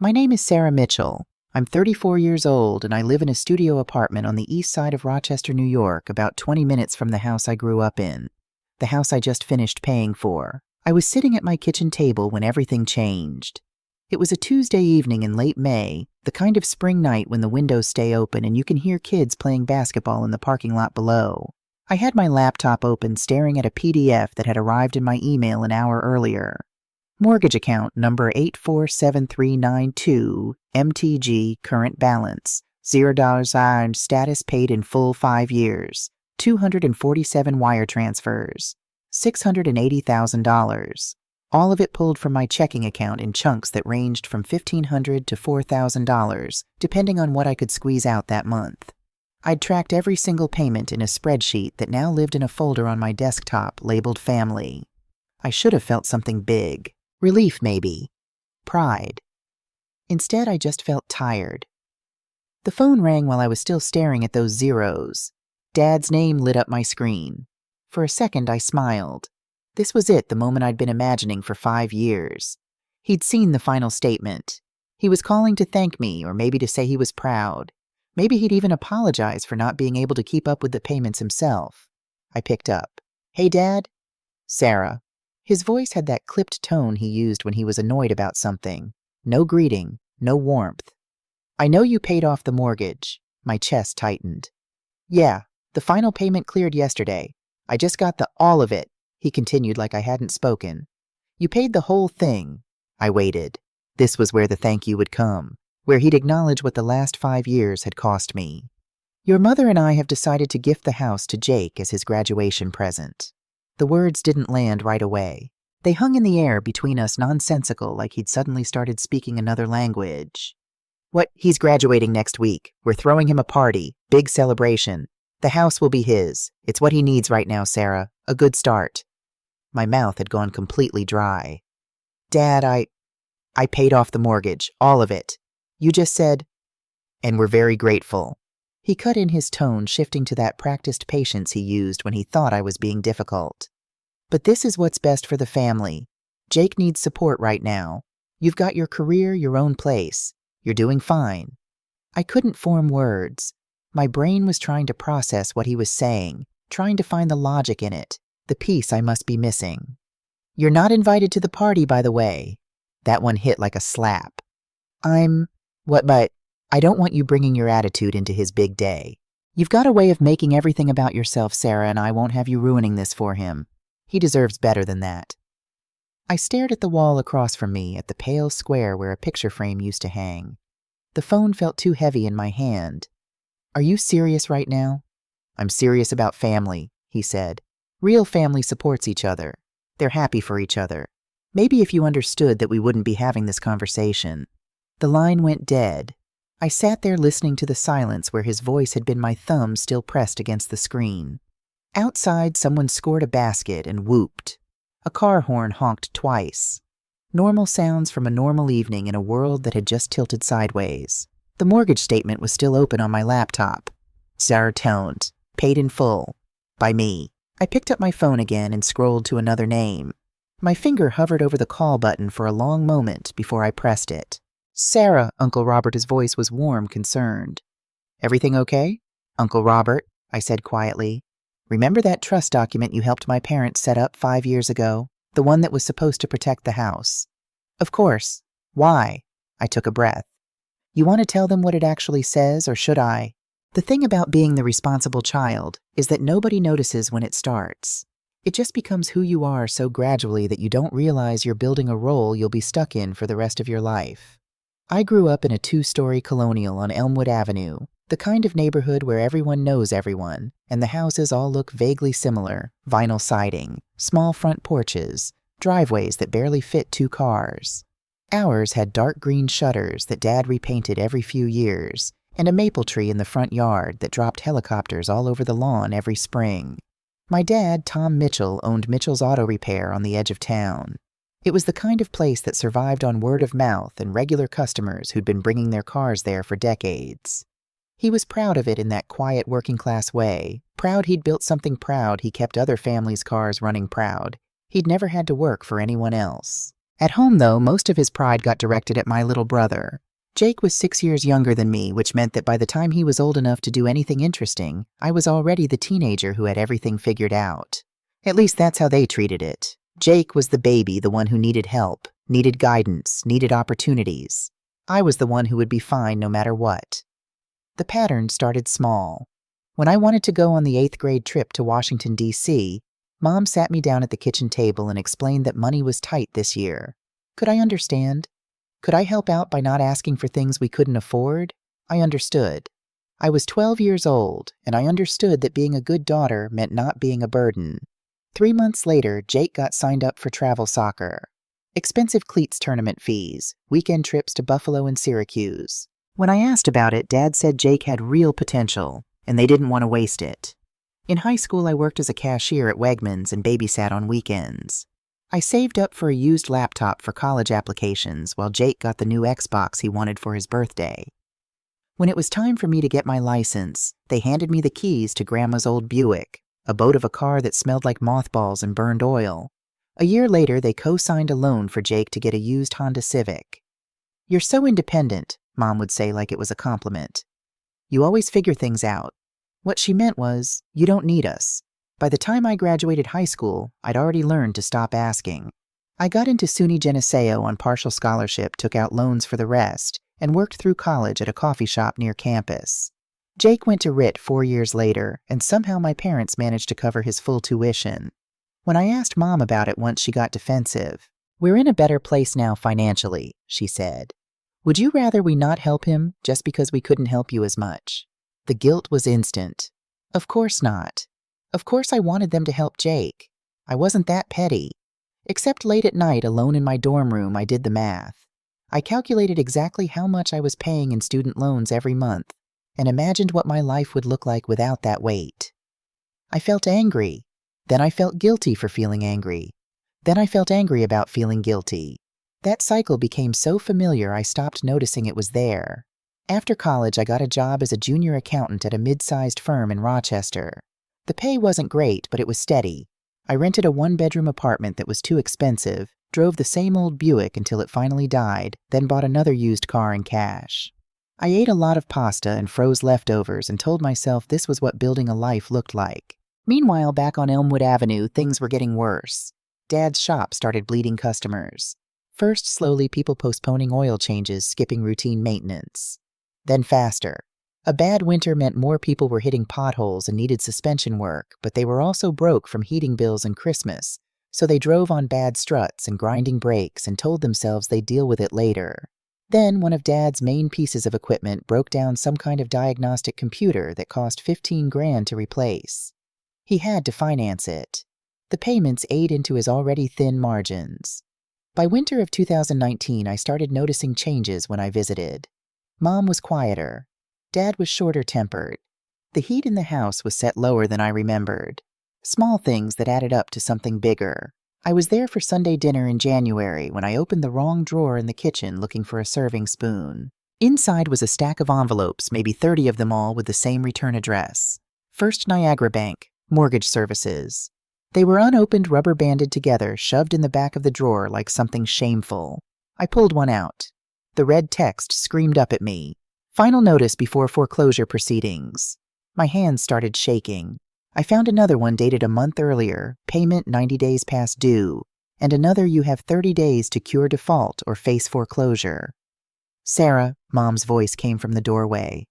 My name is Sarah Mitchell. I'm 34 years old and I live in a studio apartment on the east side of Rochester, New York, about 20 minutes from the house I grew up in, the house I just finished paying for. I was sitting at my kitchen table when everything changed. It was a Tuesday evening in late May, the kind of spring night when the windows stay open and you can hear kids playing basketball in the parking lot below. I had my laptop open staring at a PDF that had arrived in my email an hour earlier. Mortgage account number 847392, MTG, current balance, $0 iron, status paid in full 5 years, 247 wire transfers, $680,000. All of it pulled from my checking account in chunks that ranged from $1,500 to $4,000, depending on what I could squeeze out that month. I'd tracked every single payment in a spreadsheet that now lived in a folder on my desktop labeled Family. I should have felt something big. Relief, maybe. Pride. Instead, I just felt tired. The phone rang while I was still staring at those zeros. Dad's name lit up my screen. For a second, I smiled. This was it, the moment I'd been imagining for 5 years. He'd seen the final statement. He was calling to thank me, or maybe to say he was proud. Maybe he'd even apologize for not being able to keep up with the payments himself. I picked up. "Hey, Dad?" "Sarah." His voice had that clipped tone he used when he was annoyed about something. No greeting, no warmth. "I know you paid off the mortgage." My chest tightened. "Yeah, the final payment cleared yesterday. I just got all of it," he continued like I hadn't spoken. "You paid the whole thing." I waited. This was where the thank you would come, where he'd acknowledge what the last 5 years had cost me. "Your mother and I have decided to gift the house to Jake as his graduation present." The words didn't land right away. They hung in the air between us, nonsensical, like he'd suddenly started speaking another language. "What? He's graduating next week. We're throwing him a party. Big celebration. The house will be his. It's what he needs right now, Sarah. A good start." My mouth had gone completely dry. "Dad, I paid off the mortgage. All of it. You just said, and we're very grateful." He cut in his tone, shifting to that practiced patience he used when he thought I was being difficult. "But this is what's best for the family. Jake needs support right now. You've got your career, your own place. You're doing fine." I couldn't form words. My brain was trying to process what he was saying, trying to find the logic in it, the piece I must be missing. "You're not invited to the party, by the way." That one hit like a slap. But I don't want you bringing your attitude into his big day. You've got a way of making everything about yourself, Sarah, and I won't have you ruining this for him. He deserves better than that." I stared at the wall across from me, at the pale square where a picture frame used to hang. The phone felt too heavy in my hand. "Are you serious right now?" "I'm serious about family," he said. "Real family supports each other. They're happy for each other. Maybe if you understood that we wouldn't be having this conversation." The line went dead. I sat there listening to the silence where his voice had been my thumb still pressed against the screen. Outside, someone scored a basket and whooped. A car horn honked twice. Normal sounds from a normal evening in a world that had just tilted sideways. The mortgage statement was still open on my laptop. Sarah toned. Paid in full. By me. I picked up my phone again and scrolled to another name. My finger hovered over the call button for a long moment before I pressed it. "Sarah," Uncle Robert's voice was warm, concerned. "Everything okay?" "Uncle Robert," I said quietly. "Remember that trust document you helped my parents set up 5 years ago? The one that was supposed to protect the house?" "Of course. Why?" I took a breath. "You want to tell them what it actually says, or should I?" The thing about being the responsible child is that nobody notices when it starts. It just becomes who you are so gradually that you don't realize you're building a role you'll be stuck in for the rest of your life. I grew up in a 2-story colonial on Elmwood Avenue, the kind of neighborhood where everyone knows everyone, and the houses all look vaguely similar: vinyl siding, small front porches, driveways that barely fit 2 cars. Ours had dark green shutters that Dad repainted every few years, and a maple tree in the front yard that dropped helicopters all over the lawn every spring. My dad, Tom Mitchell, owned Mitchell's Auto Repair on the edge of town. It was the kind of place that survived on word of mouth and regular customers who'd been bringing their cars there for decades. He was proud of it in that quiet working-class way, proud he'd built something proud he kept other families' cars running proud. He'd never had to work for anyone else. At home, though, most of his pride got directed at my little brother. Jake was 6 years younger than me, which meant that by the time he was old enough to do anything interesting, I was already the teenager who had everything figured out. At least that's how they treated it. Jake was the baby, the one who needed help, needed guidance, needed opportunities. I was the one who would be fine no matter what. The pattern started small. When I wanted to go on the 8th grade trip to Washington, D.C., Mom sat me down at the kitchen table and explained that money was tight this year. Could I understand? Could I help out by not asking for things we couldn't afford? I understood. I was 12 years old, and I understood that being a good daughter meant not being a burden. 3 months later, Jake got signed up for travel soccer. Expensive cleats tournament fees, weekend trips to Buffalo and Syracuse. When I asked about it, Dad said Jake had real potential, and they didn't want to waste it. In high school, I worked as a cashier at Wegmans and babysat on weekends. I saved up for a used laptop for college applications while Jake got the new Xbox he wanted for his birthday. When it was time for me to get my license, they handed me the keys to Grandma's old Buick, a boat of a car that smelled like mothballs and burned oil. A year later, they co-signed a loan for Jake to get a used Honda Civic. "You're so independent," Mom would say like it was a compliment. "You always figure things out." What she meant was, you don't need us. By the time I graduated high school, I'd already learned to stop asking. I got into SUNY Geneseo on partial scholarship, took out loans for the rest, and worked through college at a coffee shop near campus. Jake went to RIT 4 years later, and somehow my parents managed to cover his full tuition. When I asked Mom about it once, she got defensive. "We're in a better place now financially," she said. "Would you rather we not help him just because we couldn't help you as much?" The guilt was instant. Of course not. Of course I wanted them to help Jake. I wasn't that petty. Except late at night, alone in my dorm room, I did the math. I calculated exactly how much I was paying in student loans every month, and imagined what my life would look like without that weight. I felt angry. Then I felt guilty for feeling angry. Then I felt angry about feeling guilty. That cycle became so familiar I stopped noticing it was there. After college, I got a job as a junior accountant at a mid-sized firm in Rochester. The pay wasn't great, but it was steady. I rented a 1-bedroom apartment that was too expensive, drove the same old Buick until it finally died, then bought another used car in cash. I ate a lot of pasta and froze leftovers and told myself this was what building a life looked like. Meanwhile, back on Elmwood Avenue, things were getting worse. Dad's shop started bleeding customers. First, slowly, people postponing oil changes, skipping routine maintenance. Then faster. A bad winter meant more people were hitting potholes and needed suspension work, but they were also broke from heating bills and Christmas, so they drove on bad struts and grinding brakes and told themselves they'd deal with it later. Then one of Dad's main pieces of equipment broke down some kind of diagnostic computer that cost $15,000 to replace. He had to finance it. The payments ate into his already thin margins. By winter of 2019, I started noticing changes when I visited. Mom was quieter. Dad was shorter-tempered. The heat in the house was set lower than I remembered. Small things that added up to something bigger. I was there for Sunday dinner in January when I opened the wrong drawer in the kitchen looking for a serving spoon. Inside was a stack of envelopes, maybe 30 of them all with the same return address. First Niagara Bank, Mortgage Services. They were unopened, rubber-banded together, shoved in the back of the drawer like something shameful. I pulled one out. The red text screamed up at me. "Final notice before foreclosure proceedings." My hands started shaking. I found another one dated a month earlier, payment 90 days past due, and another, "You have 30 days to cure default or face foreclosure." "Sarah," Mom's voice came from the doorway.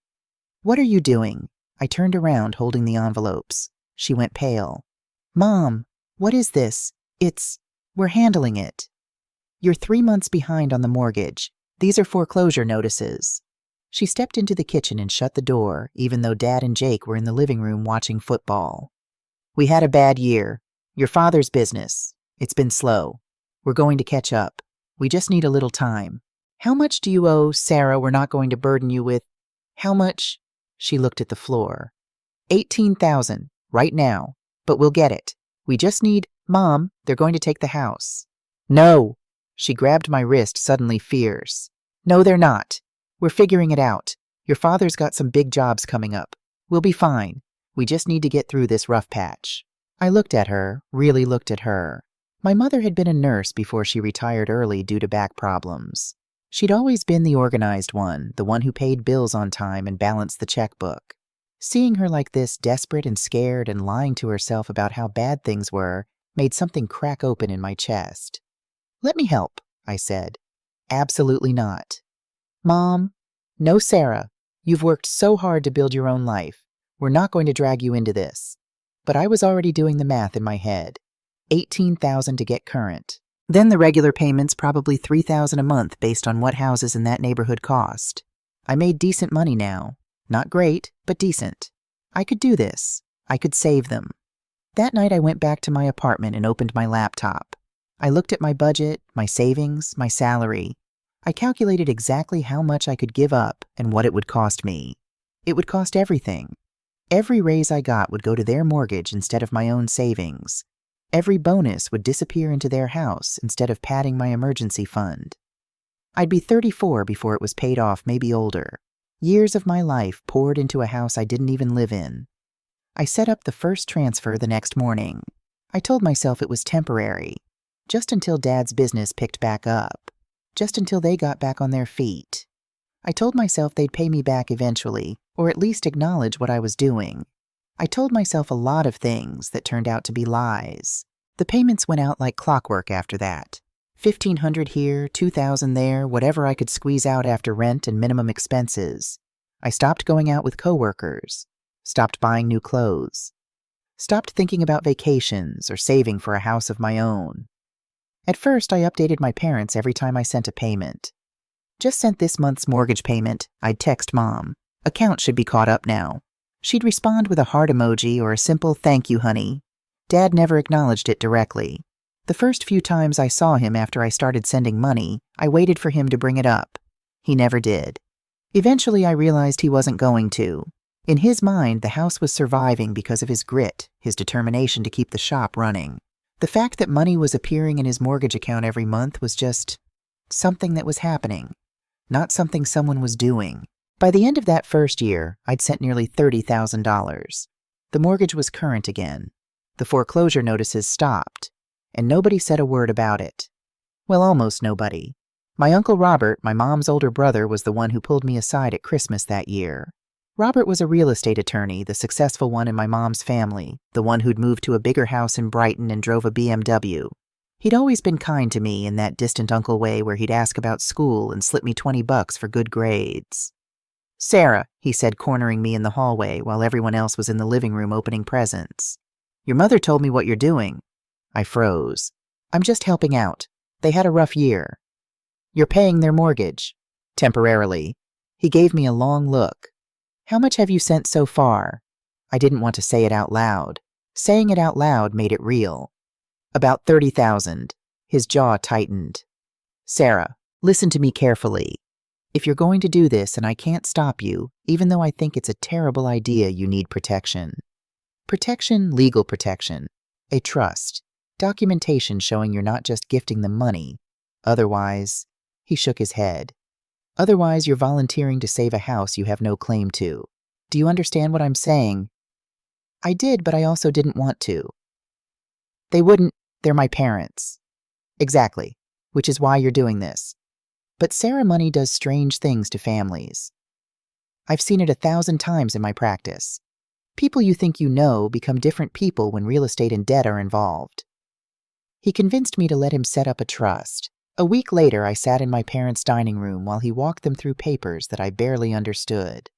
"What are you doing?" I turned around, holding the envelopes. She went pale. "Mom, what is this? We're handling it. You're 3 months behind on the mortgage. These are foreclosure notices." She stepped into the kitchen and shut the door, even though Dad and Jake were in the living room watching football. "We had a bad year. Your father's business. It's been slow. We're going to catch up. We just need a little time. How much do you owe, Sarah? We're not going to burden you with..." "How much?" She looked at the floor. $18,000, right now. But we'll get it. We just need..." "Mom, they're going to take the house." "No!" She grabbed my wrist, suddenly fierce. "No, they're not. We're figuring it out. Your father's got some big jobs coming up. We'll be fine. We just need to get through this rough patch." I looked at her, really looked at her. My mother had been a nurse before she retired early due to back problems. She'd always been the organized one, the one who paid bills on time and balanced the checkbook. Seeing her like this, desperate and scared and lying to herself about how bad things were, made something crack open in my chest. "Let me help," I said. "Absolutely not." "Mom, no, Sarah. You've worked so hard to build your own life. We're not going to drag you into this." But I was already doing the math in my head. $18,000 to get current. Then the regular payments, probably $3,000 a month based on what houses in that neighborhood cost. I made decent money now. Not great, but decent. I could do this. I could save them. That night I went back to my apartment and opened my laptop. I looked at my budget, my savings, my salary. I calculated exactly how much I could give up and what it would cost me. It would cost everything. Every raise I got would go to their mortgage instead of my own savings. Every bonus would disappear into their house instead of padding my emergency fund. I'd be 34 before it was paid off, maybe older. Years of my life poured into a house I didn't even live in. I set up the first transfer the next morning. I told myself it was temporary, just until Dad's business picked back up, just until they got back on their feet. I told myself they'd pay me back eventually, or at least acknowledge what I was doing. I told myself a lot of things that turned out to be lies. The payments went out like clockwork after that. $1,500 here, $2,000 there, whatever I could squeeze out after rent and minimum expenses. I stopped going out with coworkers, stopped buying new clothes, stopped thinking about vacations or saving for a house of my own. At first, I updated my parents every time I sent a payment. "Just sent this month's mortgage payment," I'd text Mom. "Account should be caught up now." She'd respond with a heart emoji or a simple "thank you, honey." Dad never acknowledged it directly. The first few times I saw him after I started sending money, I waited for him to bring it up. He never did. Eventually, I realized he wasn't going to. In his mind, the house was surviving because of his grit, his determination to keep the shop running. The fact that money was appearing in his mortgage account every month was just something that was happening, not something someone was doing. By the end of that first year, I'd sent nearly $30,000. The mortgage was current again. The foreclosure notices stopped, and nobody said a word about it. Well, almost nobody. My Uncle Robert, my mom's older brother, was the one who pulled me aside at Christmas that year. Robert was a real estate attorney, the successful one in my mom's family, the one who'd moved to a bigger house in Brighton and drove a BMW. He'd always been kind to me in that distant uncle way where he'd ask about school and slip me $20 for good grades. "Sarah," he said, cornering me in the hallway while everyone else was in the living room opening presents. "Your mother told me what you're doing." I froze. "I'm just helping out. They had a rough year." "You're paying their mortgage." "Temporarily." He gave me a long look. "How much have you sent so far?" I didn't want to say it out loud. Saying it out loud made it real. "About 30,000. His jaw tightened. "Sarah, listen to me carefully. If you're going to do this and I can't stop you, even though I think it's a terrible idea, you need protection. Protection, legal protection. A trust. Documentation showing you're not just gifting them money. Otherwise," he shook his head. "Otherwise, you're volunteering to save a house you have no claim to. Do you understand what I'm saying?" I did, but I also didn't want to. "They wouldn't. They're my parents." "Exactly. Which is why you're doing this." But Sarah money does strange things to families. I've seen it 1,000 times in my practice. People you think you know become different people when real estate and debt are involved. He convinced me to let him set up a trust. A week later, I sat in my parents' dining room while he walked them through papers that I barely understood.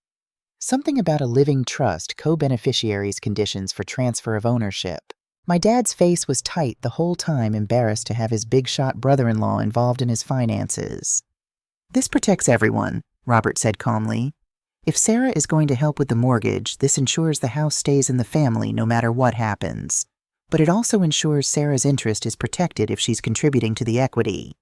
Something about a living trust, co-beneficiaries conditions for transfer of ownership. My dad's face was tight the whole time, embarrassed to have his big-shot brother-in-law involved in his finances. "This protects everyone," Robert said calmly. "If Sarah is going to help with the mortgage, this ensures the house stays in the family no matter what happens. But it also ensures Sarah's interest is protected if she's contributing to the equity."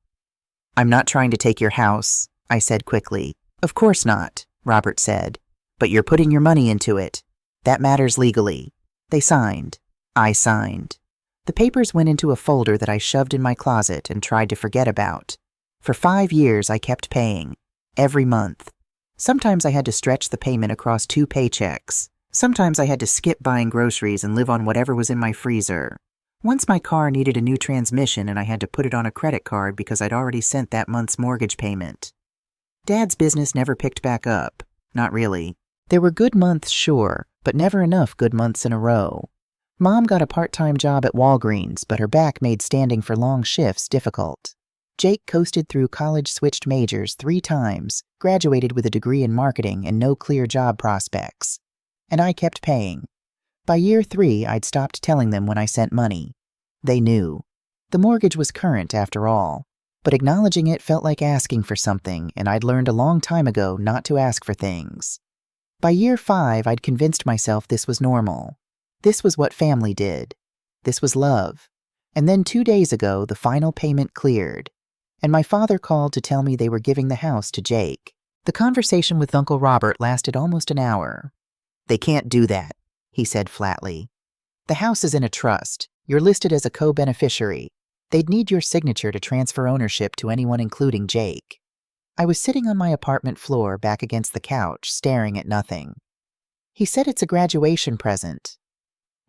"I'm not trying to take your house," I said quickly. "Of course not," Robert said. "But you're putting your money into it. That matters legally." They signed. I signed. The papers went into a folder that I shoved in my closet and tried to forget about. For 5 years, I kept paying. Every month. Sometimes I had to stretch the payment across 2 paychecks. Sometimes I had to skip buying groceries and live on whatever was in my freezer. Once my car needed a new transmission and I had to put it on a credit card because I'd already sent that month's mortgage payment. Dad's business never picked back up. Not really. There were good months, sure, but never enough good months in a row. Mom got a part-time job at Walgreens, but her back made standing for long shifts difficult. Jake coasted through college-switched majors 3 times, graduated with a degree in marketing and no clear job prospects. And I kept paying. By year 3, I'd stopped telling them when I sent money. They knew. The mortgage was current, after all. But acknowledging it felt like asking for something, and I'd learned a long time ago not to ask for things. By year 5, I'd convinced myself this was normal. This was what family did. This was love. And then 2 days ago, the final payment cleared. And my father called to tell me they were giving the house to Jake. The conversation with Uncle Robert lasted almost an hour. "They can't do that," he said flatly. "The house is in a trust. You're listed as a co-beneficiary. They'd need your signature to transfer ownership to anyone including Jake." I was sitting on my apartment floor back against the couch, staring at nothing. "He said it's a graduation present."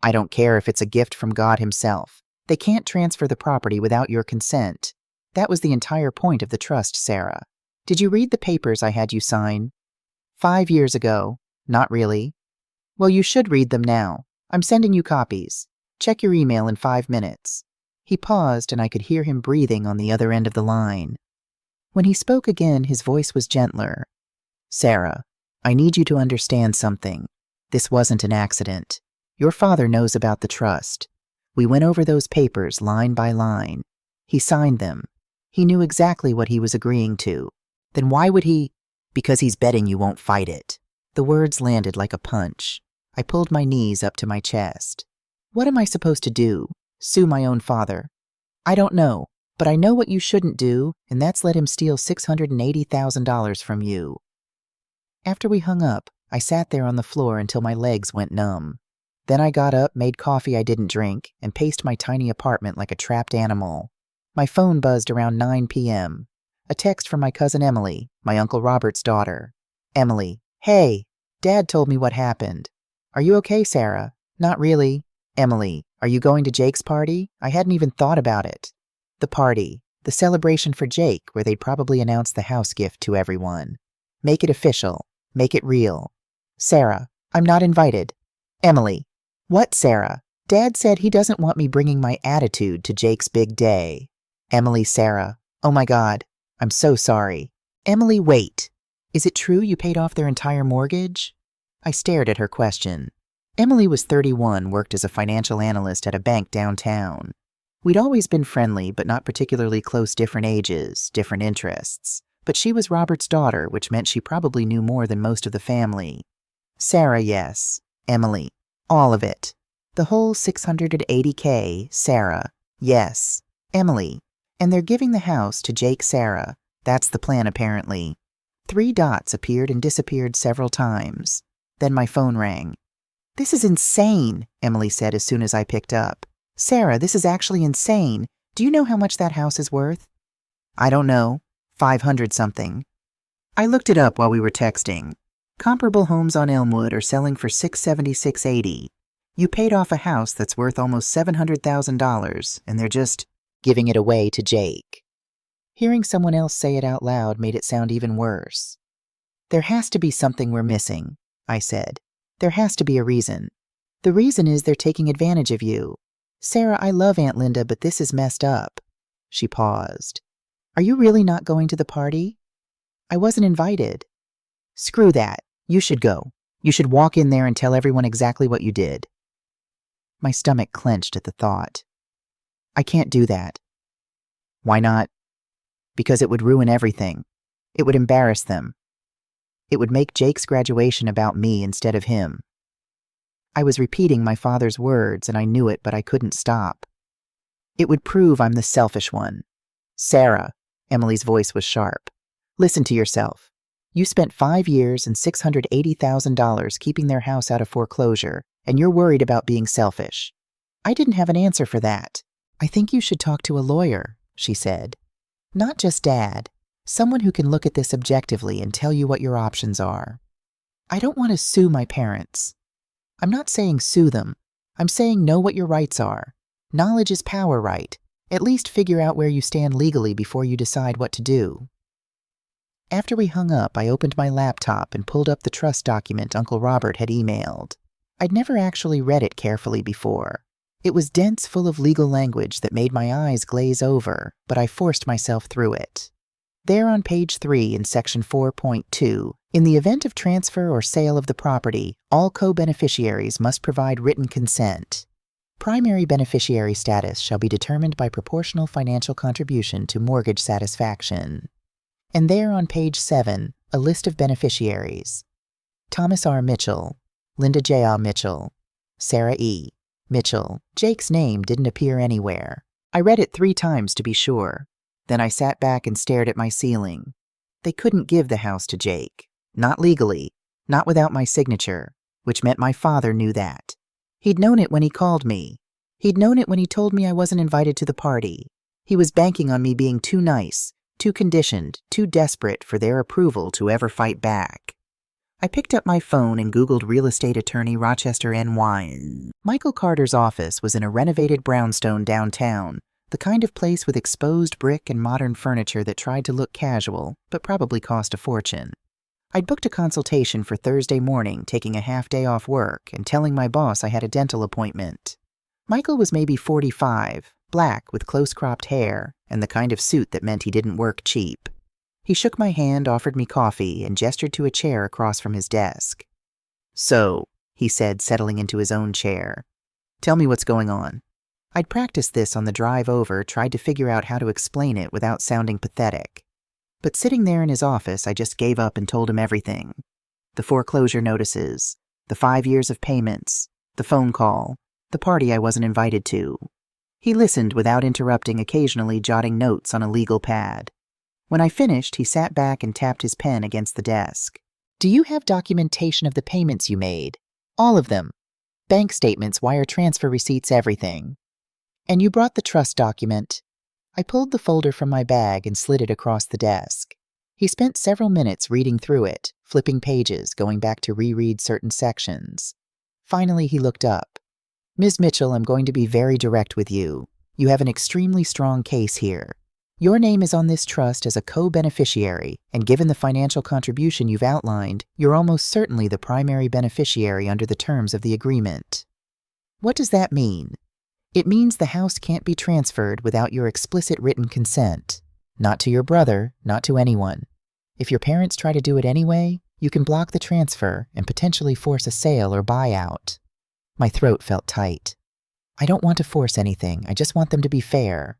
"I don't care if it's a gift from God himself. They can't transfer the property without your consent. That was the entire point of the trust, Sarah. Did you read the papers I had you sign?" 5 years ago. Not really." "Well, you should read them now. I'm sending you copies. Check your email in 5 minutes. He paused, and I could hear him breathing on the other end of the line. When he spoke again, his voice was gentler. "Sarah, I need you to understand something. This wasn't an accident. Your father knows about the trust. We went over those papers line by line. He signed them. He knew exactly what he was agreeing to. Then why would he? Because he's betting you won't fight it." The words landed like a punch. I pulled my knees up to my chest. What am I supposed to do? Sue my own father? I don't know, but I know what you shouldn't do, and that's let him steal $680,000 from you. After we hung up, I sat there on the floor until my legs went numb. Then I got up, made coffee I didn't drink, and paced my tiny apartment like a trapped animal. My phone buzzed around 9 p.m. A text from my cousin Emily, my Uncle Robert's daughter. "Emily, hey, Dad told me what happened. Are you okay, Sarah?" "Not really." "Emily, are you going to Jake's party? I hadn't even thought about it." The party. The celebration for Jake, where they'd probably announce the house gift to everyone. Make it official. Make it real. "Sarah, I'm not invited." "Emily." "What, Sarah? Dad said he doesn't want me bringing my attitude to Jake's big day." "Emily, Sarah. Oh my God. I'm so sorry." "Emily, wait. Is it true you paid off their entire mortgage?" I stared at her question. Emily was 31, worked as a financial analyst at a bank downtown. We'd always been friendly, but not particularly close, different ages, different interests. But she was Robert's daughter, which meant she probably knew more than most of the family. "Sarah, yes." "Emily, all of it. The whole $680K, Sarah, yes." "Emily, and they're giving the house to Jake, Sarah. That's the plan, apparently." 3 dots appeared and disappeared several times. Then my phone rang. "This is insane," Emily said as soon as I picked up. "Sarah, this is actually insane. Do you know how much that house is worth?" "I don't know. 500 something. I looked it up while we were texting. Comparable homes on Elmwood are selling for $676.80. You paid off a house that's worth almost $700,000, and they're just giving it away to Jake." Hearing someone else say it out loud made it sound even worse. "There has to be something we're missing," I said. "There has to be a reason. The reason is they're taking advantage of you. Sarah, I love Aunt Linda, but this is messed up." She paused. "Are you really not going to the party?" "I wasn't invited." "Screw that. You should go. You should walk in there and tell everyone exactly what you did." My stomach clenched at the thought. "I can't do that." "Why not?" "Because it would ruin everything. It would embarrass them. It would make Jake's graduation about me instead of him." I was repeating my father's words, and I knew it, but I couldn't stop. "It would prove I'm the selfish one." "Sarah," Emily's voice was sharp. "Listen to yourself. You spent 5 years and $680,000 keeping their house out of foreclosure, and you're worried about being selfish." I didn't have an answer for that. "I think you should talk to a lawyer," she said. "Not just Dad. Someone who can look at this objectively and tell you what your options are. I don't want to sue my parents. I'm not saying sue them. I'm saying know what your rights are. Knowledge is power, right? At least figure out where you stand legally before you decide what to do. After we hung up, I opened my laptop and pulled up the trust document Uncle Robert had emailed. I'd never actually read it carefully before. It was dense, full of legal language that made my eyes glaze over, but I forced myself through it. There on page 3 in section 4.2, in the event of transfer or sale of the property, all co-beneficiaries must provide written consent. Primary beneficiary status shall be determined by proportional financial contribution to mortgage satisfaction. And there on page 7, a list of beneficiaries. Thomas R. Mitchell, Linda J. A. Mitchell, Sarah E. Mitchell. Jake's name didn't appear anywhere. I read it 3 times to be sure. Then I sat back and stared at my ceiling. They couldn't give the house to Jake. Not legally. Not without my signature, which meant my father knew that. He'd known it when he called me. He'd known it when he told me I wasn't invited to the party. He was banking on me being too nice, too conditioned, too desperate for their approval to ever fight back. I picked up my phone and Googled real estate attorney Rochester NY. Michael Carter's office was in a renovated brownstone downtown, the kind of place with exposed brick and modern furniture that tried to look casual, but probably cost a fortune. I'd booked a consultation for Thursday morning, taking a half day off work and telling my boss I had a dental appointment. Michael was maybe 45, black with close-cropped hair, and the kind of suit that meant he didn't work cheap. He shook my hand, offered me coffee, and gestured to a chair across from his desk. "So," he said, settling into his own chair, "tell me what's going on." I'd practiced this on the drive over, tried to figure out how to explain it without sounding pathetic. But sitting there in his office, I just gave up and told him everything. The foreclosure notices, the 5 years of payments, the phone call, the party I wasn't invited to. He listened without interrupting, occasionally jotting notes on a legal pad. When I finished, he sat back and tapped his pen against the desk. "Do you have documentation of the payments you made? All of them. Bank statements, wire transfer receipts, everything. And you brought the trust document." I pulled the folder from my bag and slid it across the desk. He spent several minutes reading through it, flipping pages, going back to reread certain sections. Finally, he looked up. "Ms. Mitchell, I'm going to be very direct with you. You have an extremely strong case here. Your name is on this trust as a co-beneficiary, and given the financial contribution you've outlined, you're almost certainly the primary beneficiary under the terms of the agreement." What does that mean? It means the house can't be transferred without your explicit written consent. Not to your brother, not to anyone. If your parents try to do it anyway, you can block the transfer and potentially force a sale or buyout. My throat felt tight. I don't want to force anything, I just want them to be fair.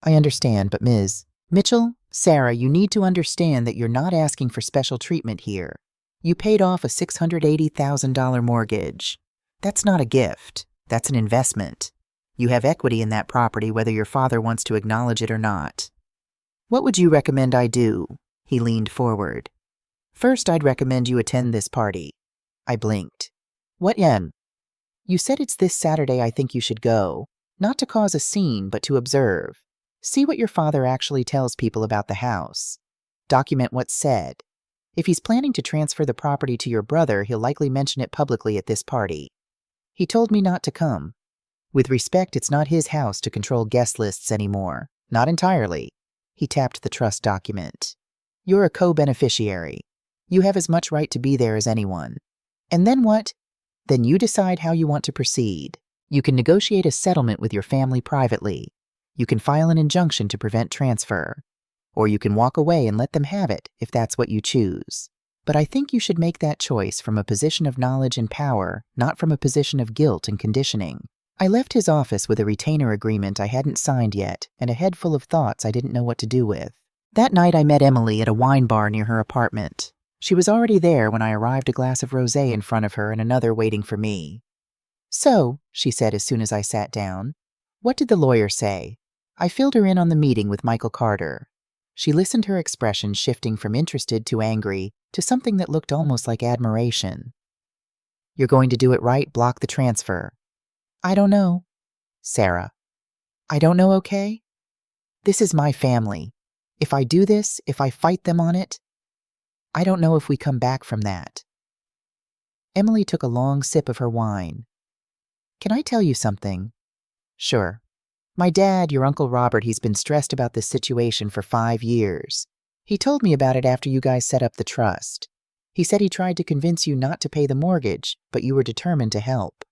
I understand, but Ms. Mitchell, Sarah, you need to understand that you're not asking for special treatment here. You paid off a $680,000 mortgage. That's not a gift, that's an investment. You have equity in that property whether your father wants to acknowledge it or not. What would you recommend I do? He leaned forward. First, I'd recommend you attend this party. I blinked. What yen? You said it's this Saturday. I think you should go. Not to cause a scene, but to observe. See what your father actually tells people about the house. Document what's said. If he's planning to transfer the property to your brother, he'll likely mention it publicly at this party. He told me not to come. With respect, it's not his house to control guest lists anymore. Not entirely. He tapped the trust document. You're a co-beneficiary. You have as much right to be there as anyone. And then what? Then you decide how you want to proceed. You can negotiate a settlement with your family privately. You can file an injunction to prevent transfer. Or you can walk away and let them have it if that's what you choose. But I think you should make that choice from a position of knowledge and power, not from a position of guilt and conditioning. I left his office with a retainer agreement I hadn't signed yet and a head full of thoughts I didn't know what to do with. That night I met Emily at a wine bar near her apartment. She was already there when I arrived, a glass of rosé in front of her and another waiting for me. "So," she said as soon as I sat down, "what did the lawyer say?" I filled her in on the meeting with Michael Carter. She listened, her expression shifting from interested to angry to something that looked almost like admiration. "You're going to do it right, block the transfer." "I don't know." "Sarah." "I don't know, okay? This is my family. If I do this, if I fight them on it, I don't know if we come back from that." Emily took a long sip of her wine. "Can I tell you something? Sure. My dad, your Uncle Robert, he's been stressed about this situation for 5 years. He told me about it after you guys set up the trust. He said he tried to convince you not to pay the mortgage, but you were determined to help.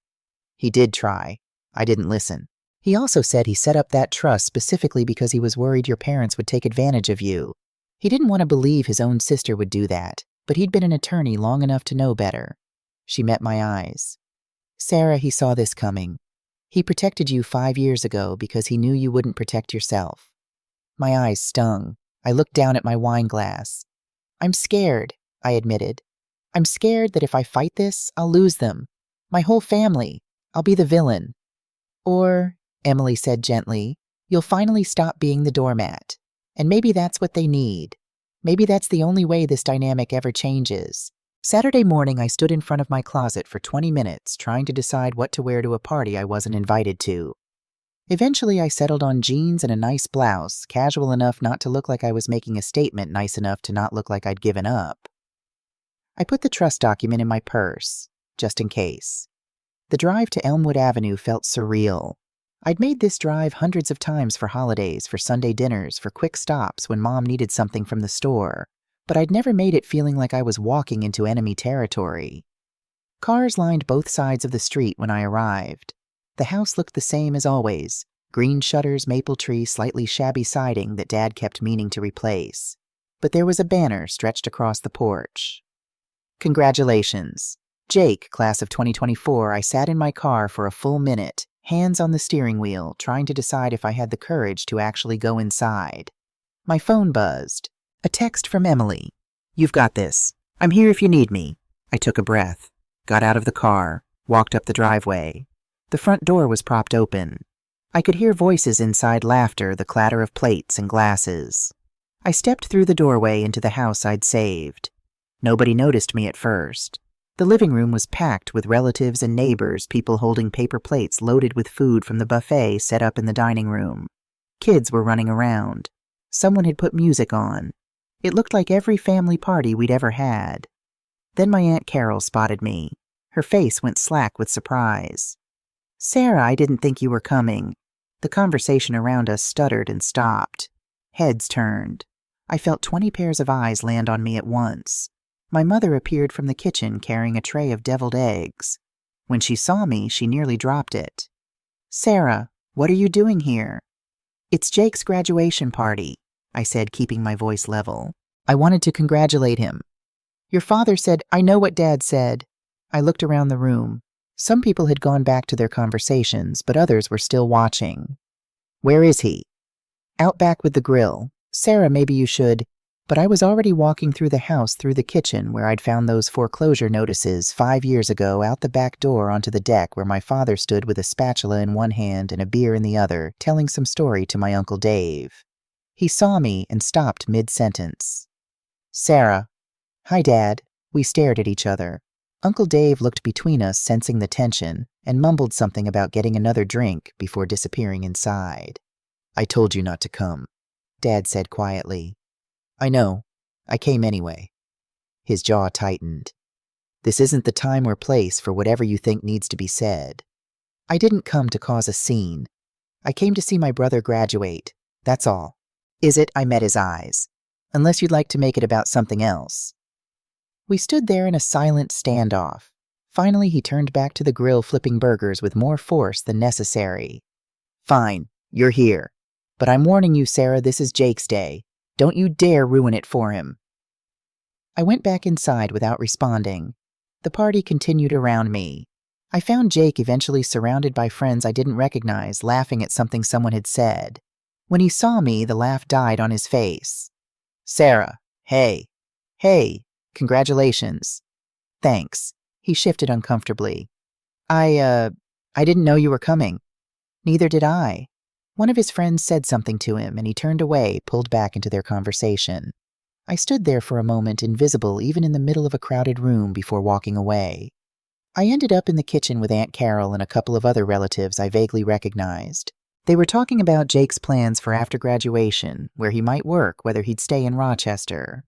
He did try. I didn't listen. He also said he set up that trust specifically because he was worried your parents would take advantage of you. He didn't want to believe his own sister would do that, but he'd been an attorney long enough to know better. She met my eyes. Sarah, he saw this coming. He protected you 5 years ago because he knew you wouldn't protect yourself. My eyes stung. I looked down at my wine glass. I'm scared, I admitted. I'm scared that if I fight this, I'll lose them. My whole family. I'll be the villain. Or, Emily said gently, you'll finally stop being the doormat. And maybe that's what they need. Maybe that's the only way this dynamic ever changes. Saturday morning, I stood in front of my closet for 20 minutes trying to decide what to wear to a party I wasn't invited to. Eventually, I settled on jeans and a nice blouse, casual enough not to look like I was making a statement, nice enough to not look like I'd given up. I put the trust document in my purse, just in case. The drive to Elmwood Avenue felt surreal. I'd made this drive hundreds of times for holidays, for Sunday dinners, for quick stops when Mom needed something from the store. But I'd never made it feeling like I was walking into enemy territory. Cars lined both sides of the street when I arrived. The house looked the same as always, green shutters, maple tree, slightly shabby siding that Dad kept meaning to replace. But there was a banner stretched across the porch. Congratulations. Jake, class of 2024. I sat in my car for a full minute, hands on the steering wheel, trying to decide if I had the courage to actually go inside. My phone buzzed. A text from Emily. You've got this. I'm here if you need me. I took a breath, got out of the car, walked up the driveway. The front door was propped open. I could hear voices inside, laughter, the clatter of plates and glasses. I stepped through the doorway into the house I'd saved. Nobody noticed me at first. The living room was packed with relatives and neighbors, people holding paper plates loaded with food from the buffet set up in the dining room. Kids were running around. Someone had put music on. It looked like every family party we'd ever had. Then my Aunt Carol spotted me. Her face went slack with surprise. Sarah, I didn't think you were coming. The conversation around us stuttered and stopped. Heads turned. I felt 20 pairs of eyes land on me at once. My mother appeared from the kitchen carrying a tray of deviled eggs. When she saw me, she nearly dropped it. Sarah, what are you doing here? It's Jake's graduation party, I said, keeping my voice level. I wanted to congratulate him. Your father said, I know what Dad said. I looked around the room. Some people had gone back to their conversations, but others were still watching. Where is he? Out back with the grill. Sarah, maybe you should. But I was already walking through the house, through the kitchen where I'd found those foreclosure notices 5 years ago, out the back door onto the deck where my father stood with a spatula in one hand and a beer in the other, telling some story to my Uncle Dave. He saw me and stopped mid-sentence. Sarah. Hi, Dad. We stared at each other. Uncle Dave looked between us, sensing the tension, and mumbled something about getting another drink before disappearing inside. I told you not to come, Dad said quietly. I know. I came anyway. His jaw tightened. This isn't the time or place for whatever you think needs to be said. I didn't come to cause a scene. I came to see my brother graduate. That's all. Is it? I met his eyes. Unless you'd like to make it about something else. We stood there in a silent standoff. Finally, he turned back to the grill, flipping burgers with more force than necessary. Fine, you're here. But I'm warning you, Sarah, this is Jake's day. Don't you dare ruin it for him. I went back inside without responding. The party continued around me. I found Jake eventually surrounded by friends I didn't recognize, laughing at something someone had said. When he saw me, the laugh died on his face. Sarah, hey. Hey, congratulations. Thanks. He shifted uncomfortably. I didn't know you were coming. Neither did I. One of his friends said something to him, and he turned away, pulled back into their conversation. I stood there for a moment, invisible even in the middle of a crowded room, before walking away. I ended up in the kitchen with Aunt Carol and a couple of other relatives I vaguely recognized. They were talking about Jake's plans for after graduation, where he might work, whether he'd stay in Rochester.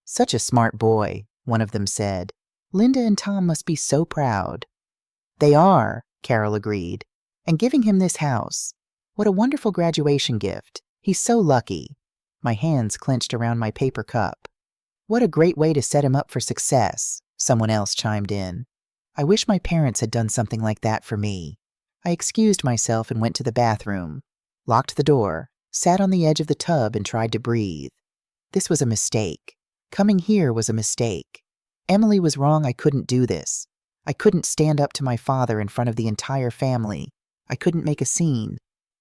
Such a smart boy, one of them said. Linda and Tom must be so proud. They are, Carol agreed. And giving him this house. What a wonderful graduation gift. He's so lucky. My hands clenched around my paper cup. What a great way to set him up for success, someone else chimed in. I wish my parents had done something like that for me. I excused myself and went to the bathroom, locked the door, sat on the edge of the tub and tried to breathe. This was a mistake. Coming here was a mistake. Emily was wrong. I couldn't do this. I couldn't stand up to my father in front of the entire family. I couldn't make a scene.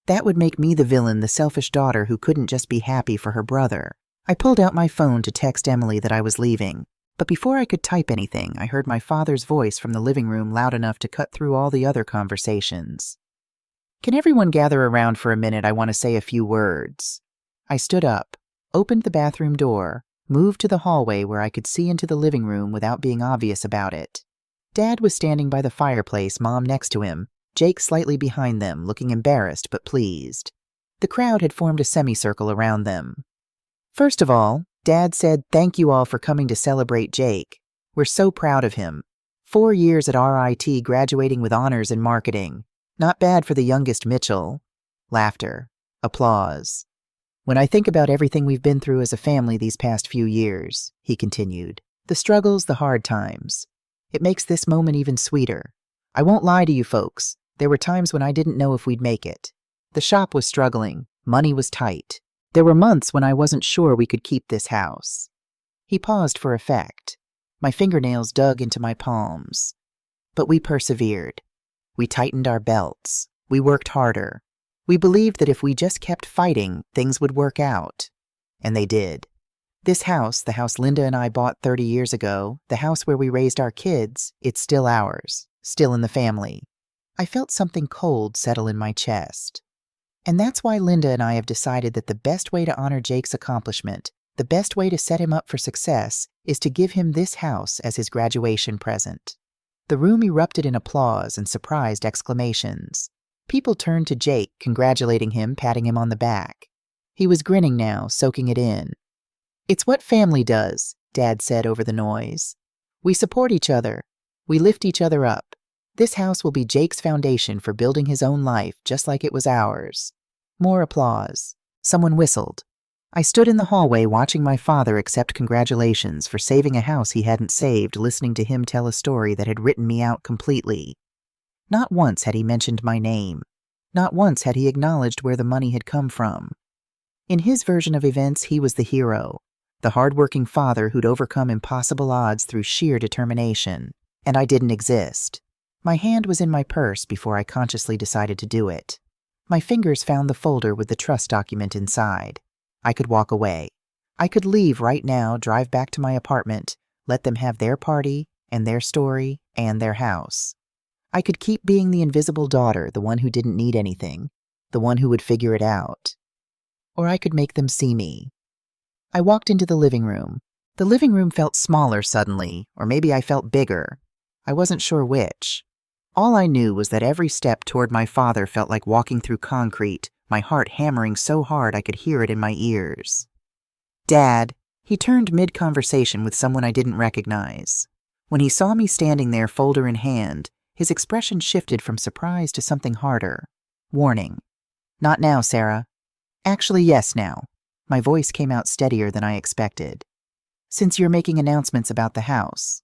That would make me the villain, the selfish daughter who couldn't just be happy for her brother. I pulled out my phone to text Emily that I was leaving. But before I could type anything, I heard my father's voice from the living room loud enough to cut through all the other conversations. Can everyone gather around for a minute? I want to say a few words. I stood up, opened the bathroom door, moved to the hallway where I could see into the living room without being obvious about it. Dad was standing by the fireplace, Mom next to him, Jake slightly behind them, looking embarrassed but pleased. The crowd had formed a semicircle around them. First of all, Dad said, "Thank you all for coming to celebrate Jake. We're so proud of him. 4 years at RIT, graduating with honors in marketing. Not bad for the youngest Mitchell." Laughter. Applause. "When I think about everything we've been through as a family these past few years," he continued, "the struggles, the hard times, it makes this moment even sweeter. I won't lie to you folks. There were times when I didn't know if we'd make it. The shop was struggling. Money was tight. There were months when I wasn't sure we could keep this house." He paused for effect. My fingernails dug into my palms. But we persevered. We tightened our belts. We worked harder. We believed that if we just kept fighting, things would work out. And they did. This house, the house Linda and I bought 30 years ago, the house where we raised our kids, it's still ours, still in the family. I felt something cold settle in my chest. And that's why Linda and I have decided that the best way to honor Jake's accomplishment, the best way to set him up for success, is to give him this house as his graduation present. The room erupted in applause and surprised exclamations. People turned to Jake, congratulating him, patting him on the back. He was grinning now, soaking it in. "It's what family does," Dad said over the noise. "We support each other. We lift each other up. This house will be Jake's foundation for building his own life, just like it was ours." More applause. Someone whistled. I stood in the hallway watching my father accept congratulations for saving a house he hadn't saved, listening to him tell a story that had written me out completely. Not once had he mentioned my name. Not once had he acknowledged where the money had come from. In his version of events, he was the hero, the hard-working father who'd overcome impossible odds through sheer determination. And I didn't exist. My hand was in my purse before I consciously decided to do it. My fingers found the folder with the trust document inside. I could walk away. I could leave right now, drive back to my apartment, let them have their party and their story and their house. I could keep being the invisible daughter, the one who didn't need anything, the one who would figure it out. Or I could make them see me. I walked into the living room. The living room felt smaller suddenly, or maybe I felt bigger. I wasn't sure which. All I knew was that every step toward my father felt like walking through concrete, my heart hammering so hard I could hear it in my ears. "Dad," he turned mid-conversation with someone I didn't recognize. When he saw me standing there, folder in hand, his expression shifted from surprise to something harder. Warning. "Not now, Sarah." "Actually, yes, now." My voice came out steadier than I expected. "Since you're making announcements about the house."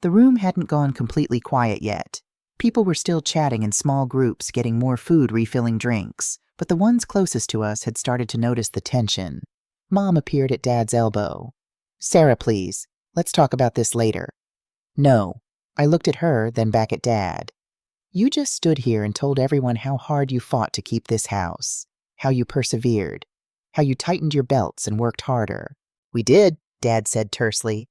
The room hadn't gone completely quiet yet. People were still chatting in small groups, getting more food, refilling drinks, but the ones closest to us had started to notice the tension. Mom appeared at Dad's elbow. "Sarah, please. Let's talk about this later." "No." I looked at her, then back at Dad. "You just stood here and told everyone how hard you fought to keep this house, how you persevered, how you tightened your belts and worked harder." "We did," Dad said tersely.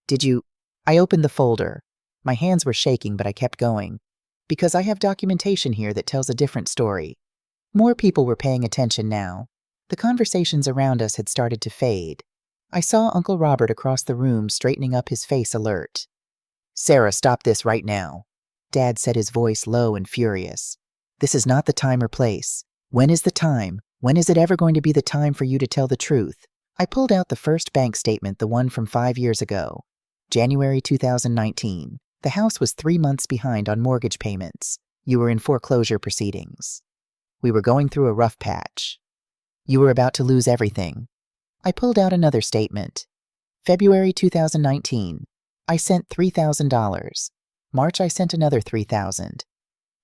"Did you—" I opened the folder. My hands were shaking, but I kept going. "Because I have documentation here that tells a different story." More people were paying attention now. The conversations around us had started to fade. I saw Uncle Robert across the room, straightening up, his face alert. "Sarah, stop this right now." Dad said, his voice low and furious. "This is not the time or place. When is the time? When is it ever going to be the time for you to tell the truth?" I pulled out the first bank statement, the one from 5 years ago. January 2019. The house was 3 months behind on mortgage payments. You were in foreclosure proceedings. We were going through a rough patch. You were about to lose everything. I pulled out another statement. February 2019. I sent $3,000. March I sent another $3,000.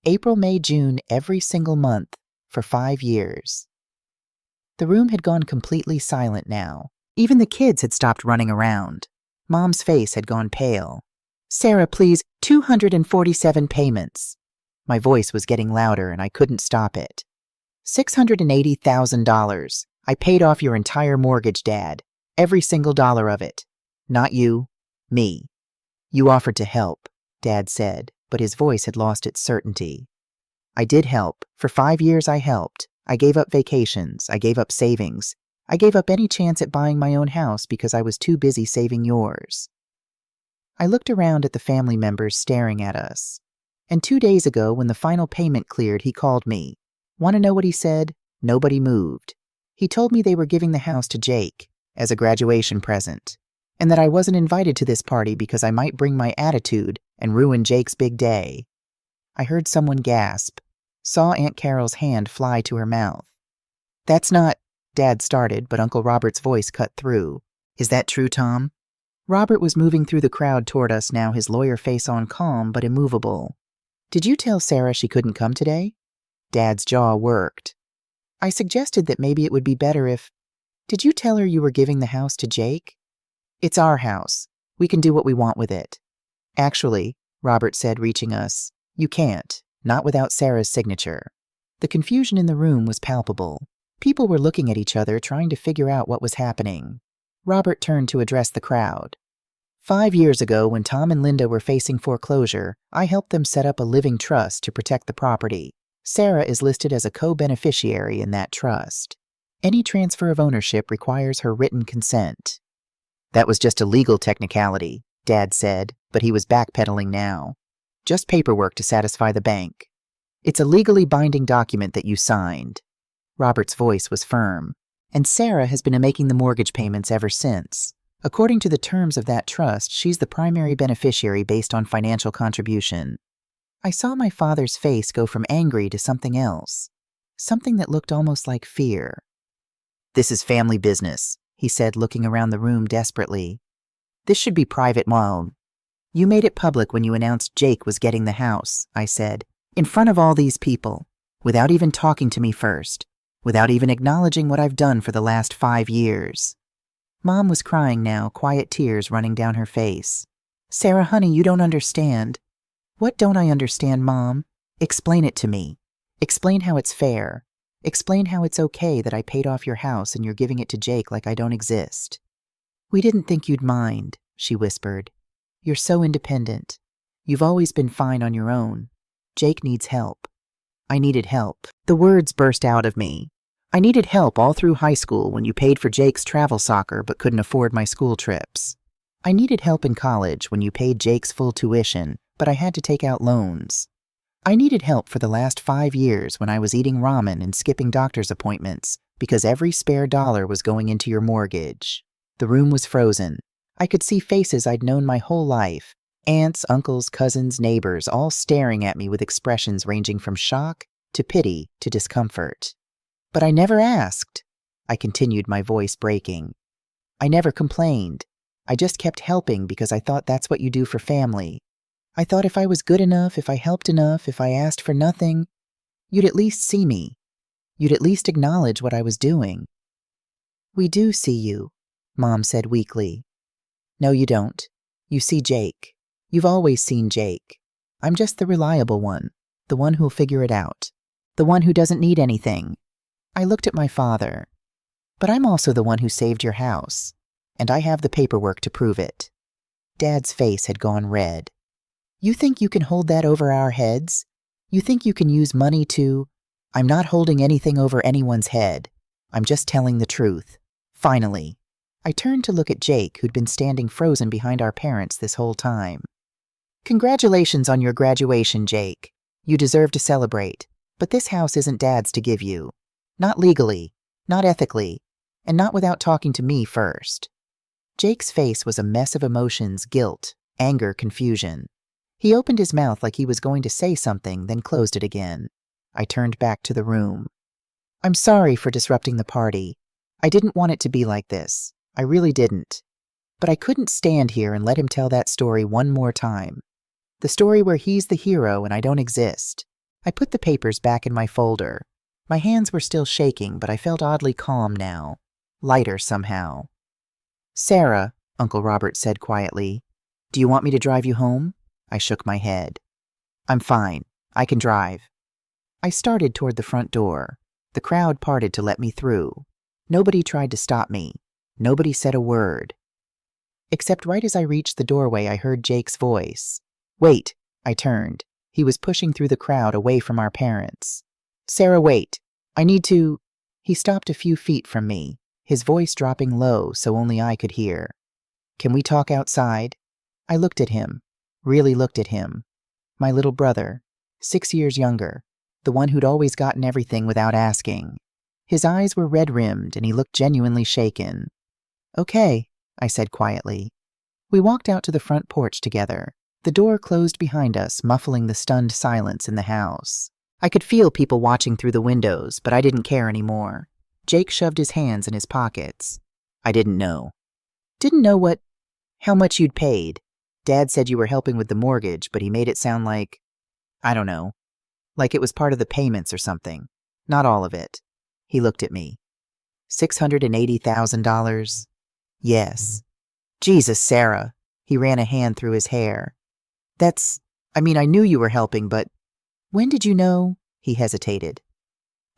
April, May, June, every single month for 5 years. The room had gone completely silent now. Even the kids had stopped running around. Mom's face had gone pale. Sarah, please, 247 payments. My voice was getting louder and I couldn't stop it. $680,000. I paid off your entire mortgage, Dad. Every single dollar of it. Not you, me. You offered to help, Dad said, but his voice had lost its certainty. I did help. For 5 years I helped. I gave up vacations. I gave up savings. I gave up any chance at buying my own house because I was too busy saving yours. I looked around at the family members staring at us. And 2 days ago, when the final payment cleared, he called me. Want to know what he said? Nobody moved. He told me they were giving the house to Jake as a graduation present, and that I wasn't invited to this party because I might bring my attitude and ruin Jake's big day. I heard someone gasp, saw Aunt Carol's hand fly to her mouth. That's not, Dad started, but Uncle Robert's voice cut through. Is that true, Tom? Robert was moving through the crowd toward us now, his lawyer face on calm but immovable. Did you tell Sarah she couldn't come today? Dad's jaw worked. I suggested that maybe it would be better if... Did you tell her you were giving the house to Jake? It's our house. We can do what we want with it. Actually, Robert said, reaching us, you can't, not without Sarah's signature. The confusion in the room was palpable. People were looking at each other, trying to figure out what was happening. Robert turned to address the crowd. 5 years ago, when Tom and Linda were facing foreclosure, I helped them set up a living trust to protect the property. Sarah is listed as a co-beneficiary in that trust. Any transfer of ownership requires her written consent. That was just a legal technicality, Dad said, but he was backpedaling now. Just paperwork to satisfy the bank. It's a legally binding document that you signed. Robert's voice was firm. And Sarah has been making the mortgage payments ever since. According to the terms of that trust, she's the primary beneficiary based on financial contribution. I saw my father's face go from angry to something else. Something that looked almost like fear. This is family business, he said, looking around the room desperately. This should be private, Mom. You made it public when you announced Jake was getting the house, I said, in front of all these people, without even talking to me first, without even acknowledging what I've done for the last 5 years. Mom was crying now, quiet tears running down her face. Sarah, honey, you don't understand. What don't I understand, Mom? Explain it to me. Explain how it's fair. Explain how it's okay that I paid off your house and you're giving it to Jake like I don't exist. We didn't think you'd mind, she whispered. You're so independent. You've always been fine on your own. Jake needs help. I needed help. The words burst out of me. I needed help all through high school when you paid for Jake's travel soccer but couldn't afford my school trips. I needed help in college when you paid Jake's full tuition, but I had to take out loans. I needed help for the last 5 years when I was eating ramen and skipping doctor's appointments because every spare dollar was going into your mortgage. The room was frozen. I could see faces I'd known my whole life. Aunts, uncles, cousins, neighbors, all staring at me with expressions ranging from shock to pity to discomfort. But I never asked. I continued, my voice breaking. I never complained. I just kept helping because I thought that's what you do for family. I thought if I was good enough, if I helped enough, if I asked for nothing, you'd at least see me. You'd at least acknowledge what I was doing. We do see you, Mom said weakly. No, you don't. You see Jake. You've always seen Jake. I'm just the reliable one, the one who'll figure it out, the one who doesn't need anything. I looked at my father. But I'm also the one who saved your house, and I have the paperwork to prove it. Dad's face had gone red. You think you can hold that over our heads? You think you can use money to... I'm not holding anything over anyone's head. I'm just telling the truth. Finally. I turned to look at Jake, who'd been standing frozen behind our parents this whole time. Congratulations on your graduation, Jake. You deserve to celebrate. But this house isn't Dad's to give you. Not legally, not ethically, and not without talking to me first. Jake's face was a mess of emotions, guilt, anger, confusion. He opened his mouth like he was going to say something, then closed it again. I turned back to the room. I'm sorry for disrupting the party. I didn't want it to be like this. I really didn't. But I couldn't stand here and let him tell that story one more time. The story where he's the hero and I don't exist. I put the papers back in my folder. My hands were still shaking, but I felt oddly calm now. Lighter somehow. Sarah, Uncle Robert said quietly, do you want me to drive you home? I shook my head. I'm fine. I can drive. I started toward the front door. The crowd parted to let me through. Nobody tried to stop me. Nobody said a word. Except right as I reached the doorway, I heard Jake's voice. Wait, I turned. He was pushing through the crowd away from our parents. Sarah, wait. I need to... He stopped a few feet from me, his voice dropping low so only I could hear. Can we talk outside? I looked at him, really looked at him. My little brother, 6 years younger, the one who'd always gotten everything without asking. His eyes were red-rimmed and he looked genuinely shaken. Okay, I said quietly. We walked out to the front porch together. The door closed behind us, muffling the stunned silence in the house. I could feel people watching through the windows, but I didn't care anymore. Jake shoved his hands in his pockets. I didn't know. Didn't know what? How much you'd paid. Dad said you were helping with the mortgage, but he made it sound like, I don't know, like it was part of the payments or something. Not all of it. He looked at me. $680,000? Yes. Jesus, Sarah. He ran a hand through his hair. I knew you were helping, but when did you know? He hesitated.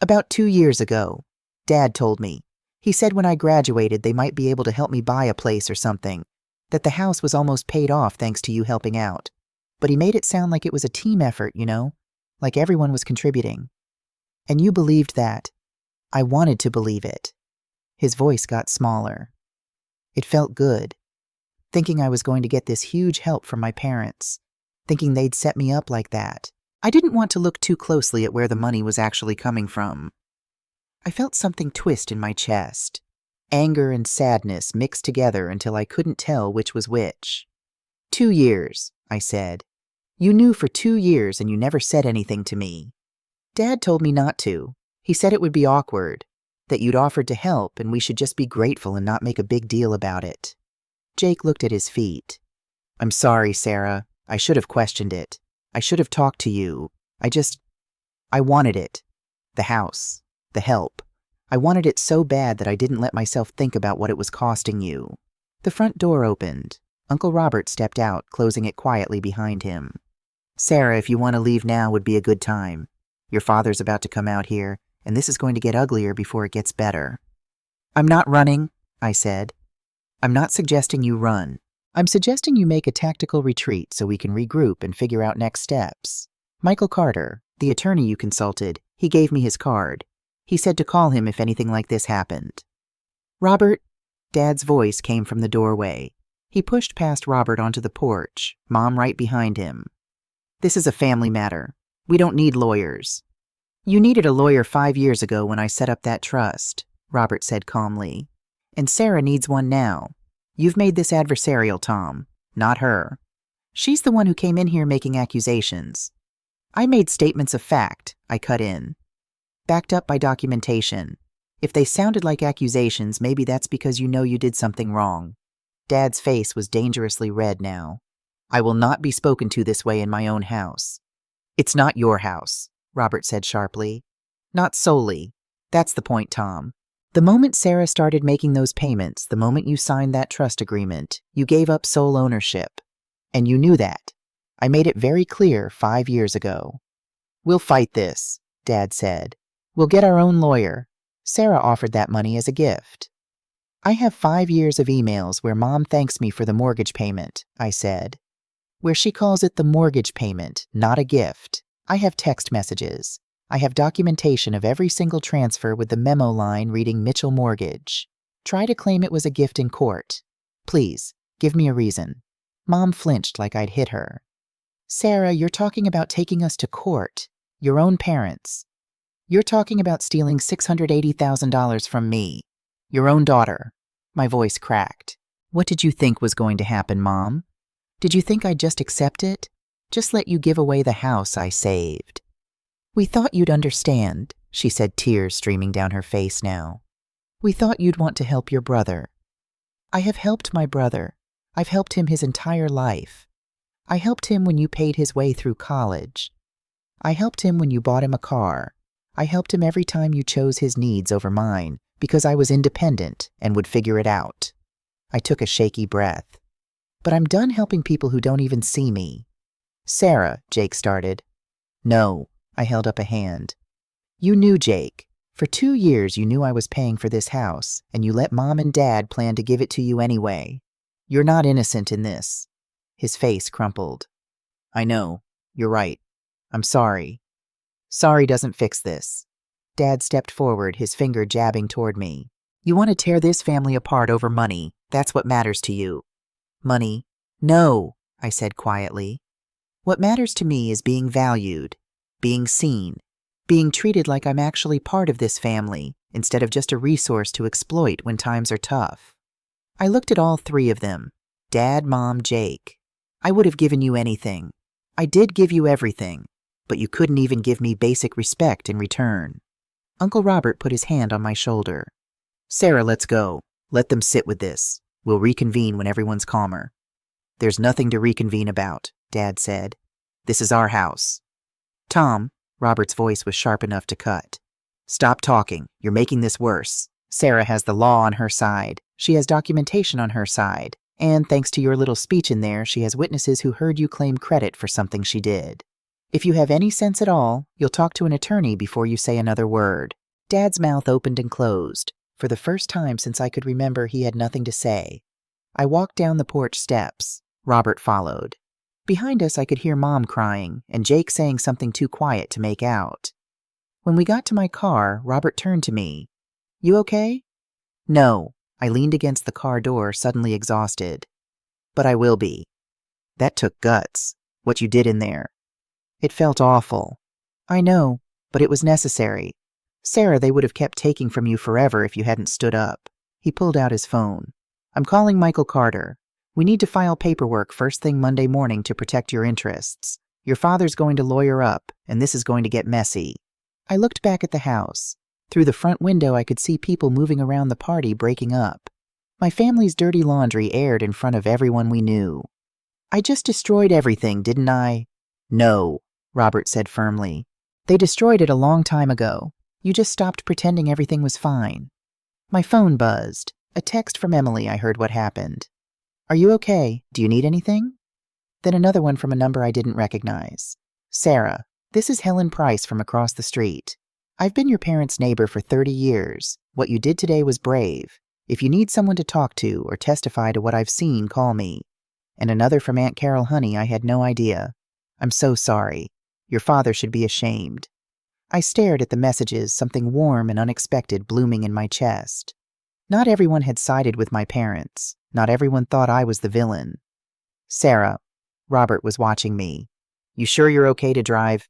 About 2 years ago. Dad told me. He said when I graduated they might be able to help me buy a place or something, that the house was almost paid off thanks to you helping out. But he made it sound like it was a team effort, like everyone was contributing. And you believed that. I wanted to believe it. His voice got smaller. It felt good. Thinking I was going to get this huge help from my parents. Thinking they'd set me up like that. I didn't want to look too closely at where the money was actually coming from. I felt something twist in my chest. Anger and sadness mixed together until I couldn't tell which was which. 2 years, I said. You knew for 2 years and you never said anything to me. Dad told me not to. He said it would be awkward, that you'd offered to help and we should just be grateful and not make a big deal about it. Jake looked at his feet. I'm sorry, Sarah. I should have questioned it. I should have talked to you. I wanted it. The house. The help. I wanted it so bad that I didn't let myself think about what it was costing you. The front door opened. Uncle Robert stepped out, closing it quietly behind him. Sarah, if you want to leave now would be a good time. Your father's about to come out here, and this is going to get uglier before it gets better. I'm not running, I said. I'm not suggesting you run. I'm suggesting you make a tactical retreat so we can regroup and figure out next steps. Michael Carter, the attorney you consulted, he gave me his card. He said to call him if anything like this happened. Robert, Dad's voice came from the doorway. He pushed past Robert onto the porch, Mom right behind him. This is a family matter. We don't need lawyers. You needed a lawyer 5 years ago when I set up that trust, Robert said calmly. And Sarah needs one now. You've made this adversarial, Tom, not her. She's the one who came in here making accusations. I made statements of fact, I cut in. Backed up by documentation. If they sounded like accusations, maybe that's because you know you did something wrong. Dad's face was dangerously red now. I will not be spoken to this way in my own house. It's not your house, Robert said sharply. Not solely. That's the point, Tom. The moment Sarah started making those payments, the moment you signed that trust agreement, you gave up sole ownership. And you knew that. I made it very clear 5 years ago. We'll fight this, Dad said. We'll get our own lawyer. Sarah offered that money as a gift. I have 5 years of emails where Mom thanks me for the mortgage payment, I said. Where she calls it the mortgage payment, not a gift. I have text messages. I have documentation of every single transfer with the memo line reading Mitchell Mortgage. Try to claim it was a gift in court. Please, give me a reason. Mom flinched like I'd hit her. Sarah, you're talking about taking us to court. Your own parents. You're talking about stealing $680,000 from me. Your own daughter. My voice cracked. What did you think was going to happen, Mom? Did you think I'd just accept it? Just let you give away the house I saved." "We thought you'd understand," she said, tears streaming down her face now. "We thought you'd want to help your brother." "I have helped my brother. I've helped him his entire life. I helped him when you paid his way through college. I helped him when you bought him a car. I helped him every time you chose his needs over mine because I was independent and would figure it out." I took a shaky breath. "But I'm done helping people who don't even see me." "Sarah," Jake started. "No," I held up a hand. "You knew Jake. For 2 years you knew I was paying for this house, and you let Mom and Dad plan to give it to you anyway. You're not innocent in this." His face crumpled. "I know. You're right. I'm sorry." "Sorry doesn't fix this." Dad stepped forward, his finger jabbing toward me. "You want to tear this family apart over money. That's what matters to you." "Money?" "No," I said quietly. "What matters to me is being valued, being seen, being treated like I'm actually part of this family instead of just a resource to exploit when times are tough." I looked at all 3 of them, Dad, Mom, Jake. "I would have given you anything. I did give you everything, but you couldn't even give me basic respect in return." Uncle Robert put his hand on my shoulder. "Sarah, let's go. Let them sit with this. We'll reconvene when everyone's calmer." "There's nothing to reconvene about," Dad said. "This is our house." "Tom," Robert's voice was sharp enough to cut. "Stop talking. You're making this worse. Sarah has the law on her side. She has documentation on her side. And thanks to your little speech in there, she has witnesses who heard you claim credit for something she did. If you have any sense at all, you'll talk to an attorney before you say another word." Dad's mouth opened and closed. For the first time since I could remember, he had nothing to say. I walked down the porch steps. Robert followed. Behind us, I could hear Mom crying and Jake saying something too quiet to make out. When we got to my car, Robert turned to me. "You okay?" "No." I leaned against the car door, suddenly exhausted. "But I will be." "That took guts, what you did in there." "It felt awful." "I know, but it was necessary. Sarah, they would have kept taking from you forever if you hadn't stood up." He pulled out his phone. "I'm calling Michael Carter. We need to file paperwork first thing Monday morning to protect your interests. Your father's going to lawyer up, and this is going to get messy." I looked back at the house. Through the front window, I could see people moving around the party breaking up. My family's dirty laundry aired in front of everyone we knew. "I just destroyed everything, didn't I?" "No," Robert said firmly. "They destroyed it a long time ago. You just stopped pretending everything was fine." My phone buzzed. A text from Emily. I heard what happened. "Are you okay? Do you need anything?" Then another one from a number I didn't recognize. "Sarah, this is Helen Price from across the street. I've been your parents' neighbor for 30 years. What you did today was brave. If you need someone to talk to or testify to what I've seen, call me." And another from Aunt Carol. "Honey, I had no idea. I'm so sorry. Your father should be ashamed." I stared at the messages, something warm and unexpected blooming in my chest. Not everyone had sided with my parents. Not everyone thought I was the villain. "Sarah," Robert was watching me. "You sure you're okay to drive?"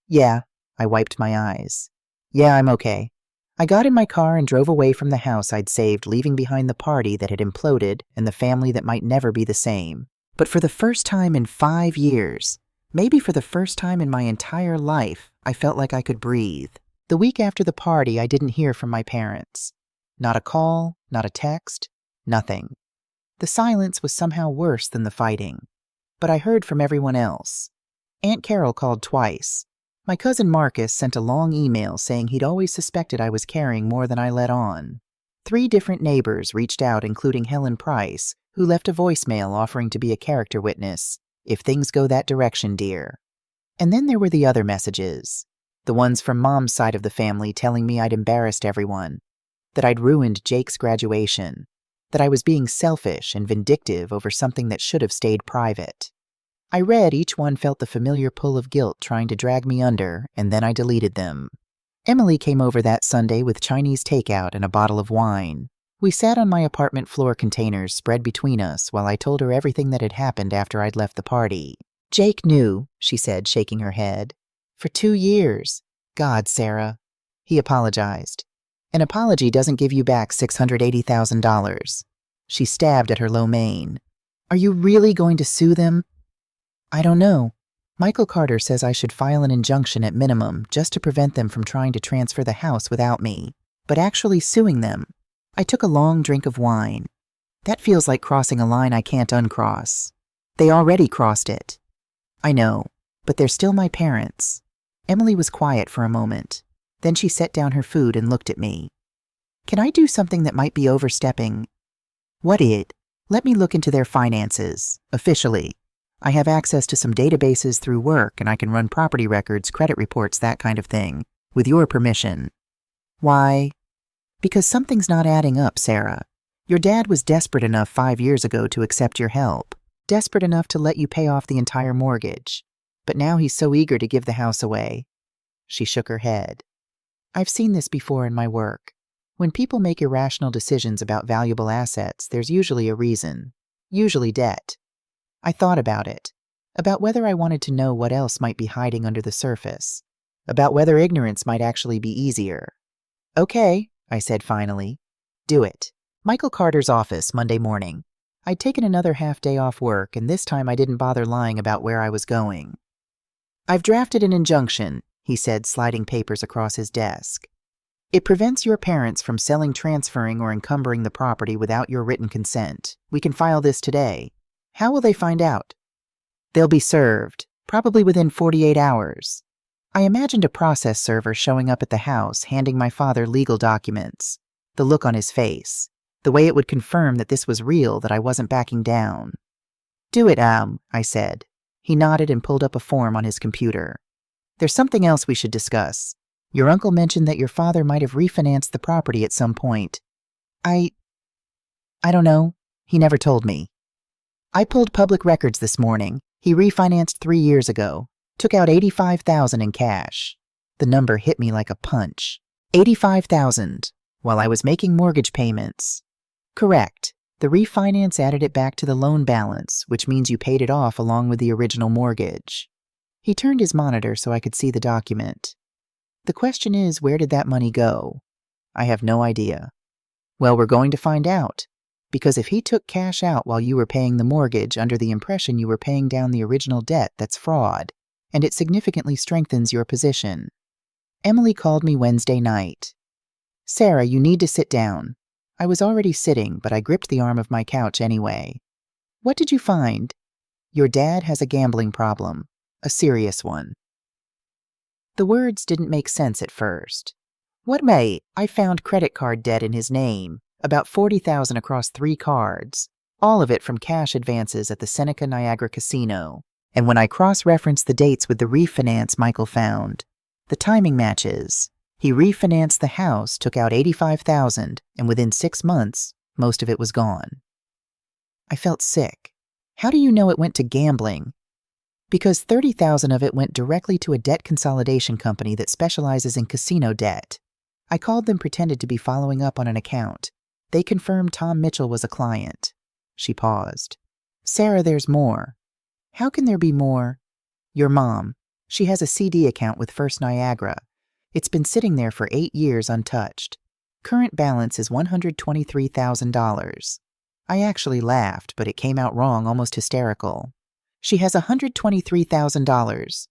"Yeah." I wiped my eyes. "Yeah, I'm okay." I got in my car and drove away from the house I'd saved, leaving behind the party that had imploded and the family that might never be the same. But for the first time in 5 years, maybe for the first time in my entire life, I felt like I could breathe. The week after the party, I didn't hear from my parents. Not a call, not a text, nothing. The silence was somehow worse than the fighting. But I heard from everyone else. Aunt Carol called twice. My cousin Marcus sent a long email saying he'd always suspected I was carrying more than I let on. 3 different neighbors reached out, including Helen Price, who left a voicemail offering to be a character witness. "If things go that direction, dear." And then there were the other messages. The ones from Mom's side of the family telling me I'd embarrassed everyone, that I'd ruined Jake's graduation, that I was being selfish and vindictive over something that should have stayed private. I read each one, felt the familiar pull of guilt trying to drag me under, and then I deleted them. Emily came over that Sunday with Chinese takeout and a bottle of wine. We sat on my apartment floor, containers spread between us, while I told her everything that had happened after I'd left the party. "Jake knew," she said, shaking her head. "For 2 years. God, Sarah." He apologized. "An apology doesn't give you back $680,000. She stabbed at her low mane. "Are you really going to sue them?" "I don't know. Michael Carter says I should file an injunction at minimum just to prevent them from trying to transfer the house without me, but actually suing them. I took a long drink of wine. That feels like crossing a line I can't uncross. They already crossed it. I know, but they're still my parents. Emily was quiet for a moment. Then she set down her food and looked at me. Can I do something that might be overstepping? What it? Let me look into their finances, officially. I have access to some databases through work and I can run property records, credit reports, that kind of thing, with your permission. Why? Because something's not adding up, Sarah. Your dad was desperate enough 5 years ago to accept your help, desperate enough to let you pay off the entire mortgage. But now he's so eager to give the house away. She shook her head. I've seen this before in my work. When people make irrational decisions about valuable assets, there's usually a reason, usually debt. I thought about it, about whether I wanted to know what else might be hiding under the surface, about whether ignorance might actually be easier. Okay, I said finally. Do it. Michael Carter's office, Monday morning. I'd taken another half day off work, and this time I didn't bother lying about where I was going. I've drafted an injunction, he said, sliding papers across his desk. It prevents your parents from selling, transferring, or encumbering the property without your written consent. We can file this today. How will they find out? They'll be served, probably within 48 hours. I imagined a process server showing up at the house, handing my father legal documents. The look on his face. The way it would confirm that this was real, that I wasn't backing down. Do it, I said. He nodded and pulled up a form on his computer. There's something else we should discuss. Your uncle mentioned that your father might have refinanced the property at some point. I don't know. He never told me. I pulled public records this morning. He refinanced 3 years ago. Took out $85,000 in cash. The number hit me like a punch. $85,000, while I was making mortgage payments. Correct. The refinance added it back to the loan balance, which means you paid it off along with the original mortgage. He turned his monitor so I could see the document. The question is, where did that money go? I have no idea. Well, we're going to find out. Because if he took cash out while you were paying the mortgage under the impression you were paying down the original debt, that's fraud, and it significantly strengthens your position. Emily called me Wednesday night. Sarah, you need to sit down. I was already sitting, but I gripped the arm of my couch anyway. What did you find? Your dad has a gambling problem, a serious one. The words didn't make sense at first. What may? I found credit card debt in his name. About $40,000 across 3 cards, all of it from cash advances at the Seneca Niagara Casino. And when I cross-referenced the dates with the refinance Michael found, the timing matches. He refinanced the house, took out $85,000, and within 6 months, most of it was gone. I felt sick. How do you know it went to gambling? Because $30,000 of it went directly to a debt consolidation company that specializes in casino debt. I called them, pretended to be following up on an account. They confirmed Tom Mitchell was a client. She paused. Sarah, there's more. How can there be more? Your mom. She has a CD account with First Niagara. It's been sitting there for 8 years untouched. Current balance is $123,000. I actually laughed, but it came out wrong, almost hysterical. She has $123,000.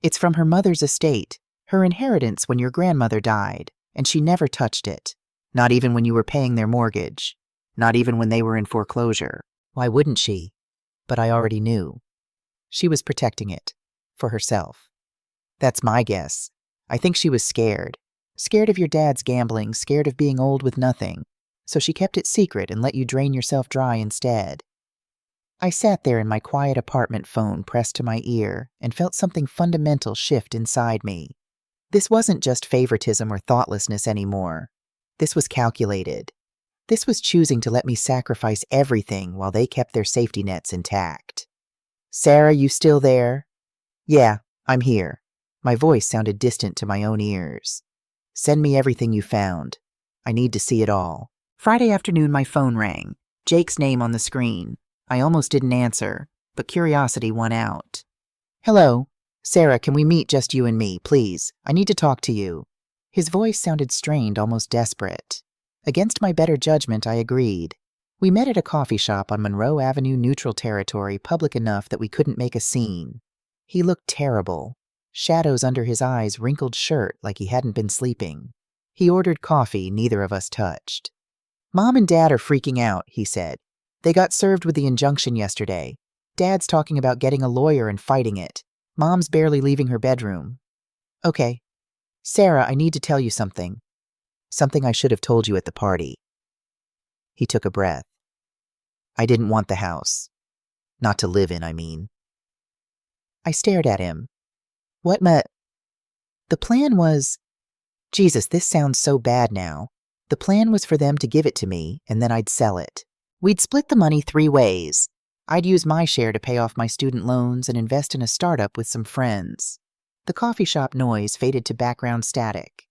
It's from her mother's estate, her inheritance when your grandmother died, and she never touched it. Not even when you were paying their mortgage. Not even when they were in foreclosure. Why wouldn't she? But I already knew. She was protecting it. For herself. That's my guess. I think she was scared. Scared of your dad's gambling, scared of being old with nothing. So she kept it secret and let you drain yourself dry instead. I sat there in my quiet apartment, phone pressed to my ear, and felt something fundamental shift inside me. This wasn't just favoritism or thoughtlessness anymore. This was calculated. This was choosing to let me sacrifice everything while they kept their safety nets intact. Sarah, you still there? Yeah, I'm here. My voice sounded distant to my own ears. Send me everything you found. I need to see it all. Friday afternoon, my phone rang. Jake's name on the screen. I almost didn't answer, but curiosity won out. Hello. Sarah, can we meet, just you and me, please? I need to talk to you. His voice sounded strained, almost desperate. Against my better judgment, I agreed. We met at a coffee shop on Monroe Avenue, neutral territory, public enough that we couldn't make a scene. He looked terrible. Shadows under his eyes, wrinkled shirt like he hadn't been sleeping. He ordered coffee neither of us touched. "Mom and Dad are freaking out," he said. "They got served with the injunction yesterday. Dad's talking about getting a lawyer and fighting it. Mom's barely leaving her bedroom." "Okay. Sarah, I need to tell you something. Something I should have told you at the party." He took a breath. "I didn't want the house. Not to live in, I mean." I stared at him. The plan was... Jesus, this sounds so bad now. The plan was for them to give it to me, and then I'd sell it. We'd split the money 3 ways. I'd use my share to pay off my student loans and invest in a startup with some friends. The coffee shop noise faded to background static.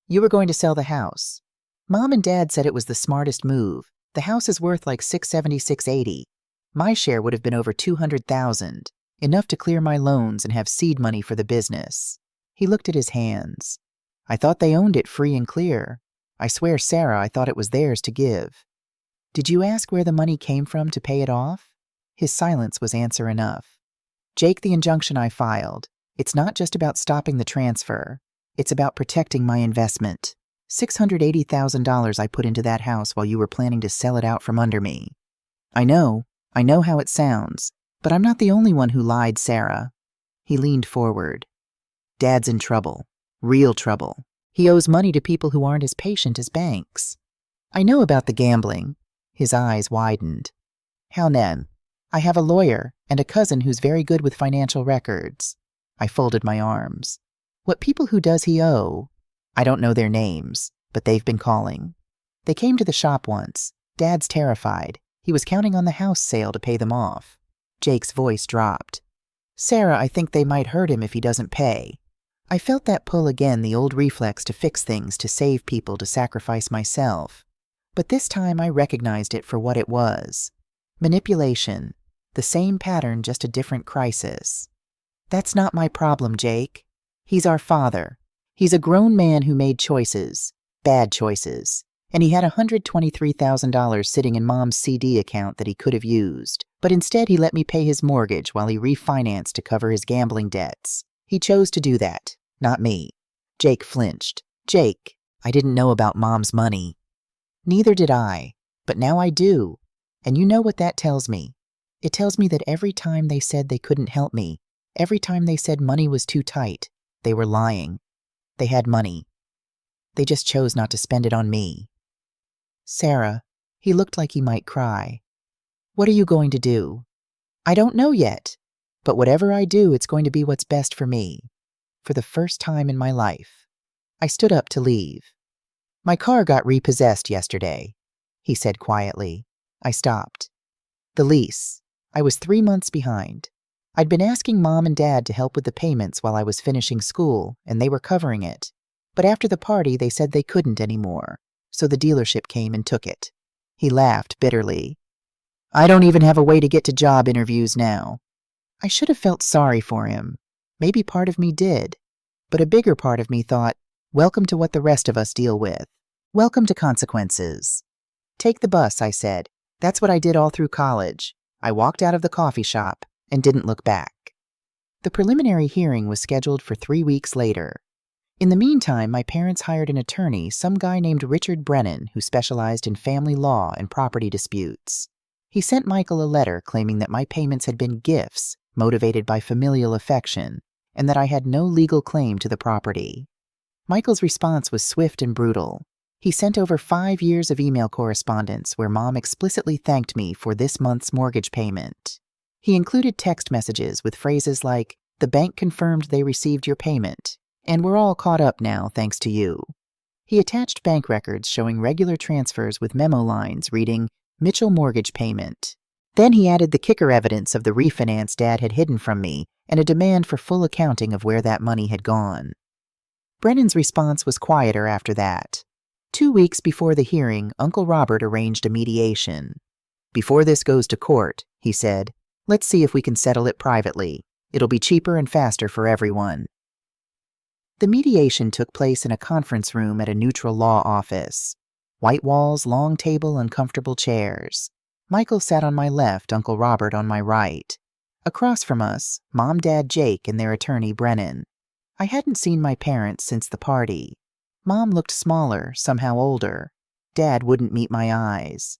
"You were going to sell the house. Mom and Dad said it was the smartest move. The house is worth like $676.80. My share would have been over $200,000, enough to clear my loans and have seed money for the business." He looked at his hands. "I thought they owned it free and clear. I swear, Sarah, I thought it was theirs to give." "Did you ask where the money came from to pay it off?" His silence was answer enough. "Jake, the injunction I filed. It's not just about stopping the transfer. It's about protecting my investment. $680,000 I put into that house while you were planning to sell it out from under me. I know how it sounds, but I'm not the only one who lied, Sarah." He leaned forward. "Dad's in trouble. Real trouble. He owes money to people who aren't as patient as banks. I know about the gambling." His eyes widened. "How then? I have a lawyer and a cousin who's very good with financial records." I folded my arms. "What people who does he owe?" "I don't know their names, but they've been calling. They came to the shop once. Dad's terrified. He was counting on the house sale to pay them off." Jake's voice dropped. "Sarah, I think they might hurt him if he doesn't pay." I felt that pull again, the old reflex to fix things, to save people, to sacrifice myself. But this time I recognized it for what it was. Manipulation. The same pattern, just a different crisis. "That's not my problem, Jake. He's our father. He's a grown man who made choices. Bad choices. And he had $123,000 sitting in Mom's CD account that he could have used. But instead he let me pay his mortgage while he refinanced to cover his gambling debts. He chose to do that, not me." Jake flinched. "Jake, I didn't know about Mom's money." "Neither did I. But now I do. And you know what that tells me? It tells me that every time they said they couldn't help me, every time they said money was too tight, they were lying. They had money. They just chose not to spend it on me." "Sarah," he looked like he might cry. "What are you going to do?" "I don't know yet. But whatever I do, it's going to be what's best for me. For the first time in my life." I stood up to leave. "My car got repossessed yesterday," he said quietly. I stopped. "The lease. I was 3 months behind. I'd been asking Mom and Dad to help with the payments while I was finishing school, and they were covering it. But after the party, they said they couldn't anymore, so the dealership came and took it." He laughed bitterly. "I don't even have a way to get to job interviews now." I should have felt sorry for him. Maybe part of me did. But a bigger part of me thought, welcome to what the rest of us deal with. Welcome to consequences. "Take the bus," I said. That's what I did all through college. I walked out of the coffee shop and didn't look back. The preliminary hearing was scheduled for 3 weeks later. In the meantime, my parents hired an attorney, some guy named Richard Brennan, who specialized in family law and property disputes. He sent Michael a letter claiming that my payments had been gifts, motivated by familial affection, and that I had no legal claim to the property. Michael's response was swift and brutal. He sent over 5 years of email correspondence where Mom explicitly thanked me for this month's mortgage payment. He included text messages with phrases like, "The bank confirmed they received your payment, and we're all caught up now thanks to you." He attached bank records showing regular transfers with memo lines reading, "Mitchell mortgage payment." Then he added the kicker evidence of the refinance Dad had hidden from me and a demand for full accounting of where that money had gone. Brennan's response was quieter after that. 2 weeks before the hearing, Uncle Robert arranged a mediation. "Before this goes to court," he said, "let's see if we can settle it privately. It'll be cheaper and faster for everyone." The mediation took place in a conference room at a neutral law office. White walls, long table, and comfortable chairs. Michael sat on my left, Uncle Robert on my right. Across from us, Mom, Dad, Jake, and their attorney, Brennan. I hadn't seen my parents since the party. Mom looked smaller, somehow older. Dad wouldn't meet my eyes.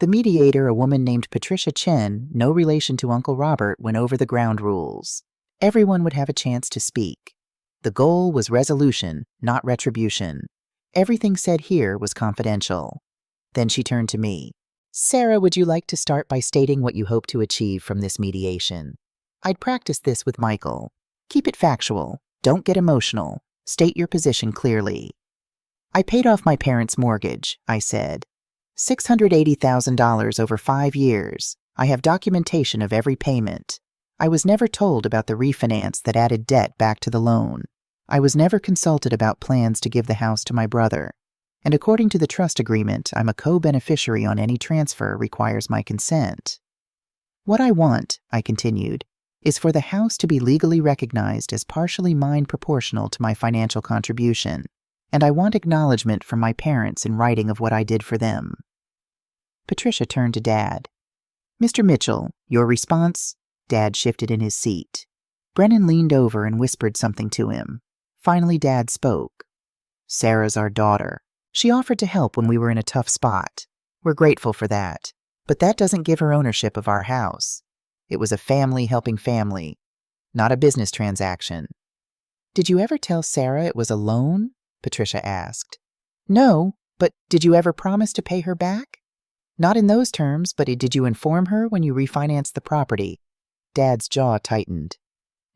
The mediator, a woman named Patricia Chen, no relation to Uncle Robert, went over the ground rules. Everyone would have a chance to speak. The goal was resolution, not retribution. Everything said here was confidential. Then she turned to me. Sarah, would you like to start by stating what you hope to achieve from this mediation? I'd practiced this with Michael. Keep it factual. Don't get emotional. State your position clearly. I paid off my parents' mortgage, I said. $680,000 over 5 years. I have documentation of every payment. I was never told about the refinance that added debt back to the loan. I was never consulted about plans to give the house to my brother. And according to the trust agreement, I'm a co-beneficiary on any transfer requires my consent. What I want, I continued, is for the house to be legally recognized as partially mine proportional to my financial contribution, and I want acknowledgement from my parents in writing of what I did for them. Patricia turned to Dad. Mr. Mitchell, your response? Dad shifted in his seat. Brennan leaned over and whispered something to him. Finally, Dad spoke. Sarah's our daughter. She offered to help when we were in a tough spot. We're grateful for that. But that doesn't give her ownership of our house. It was a family helping family, not a business transaction. Did you ever tell Sarah it was a loan? Patricia asked. No, but did you ever promise to pay her back? Not in those terms, but did you inform her when you refinanced the property? Dad's jaw tightened.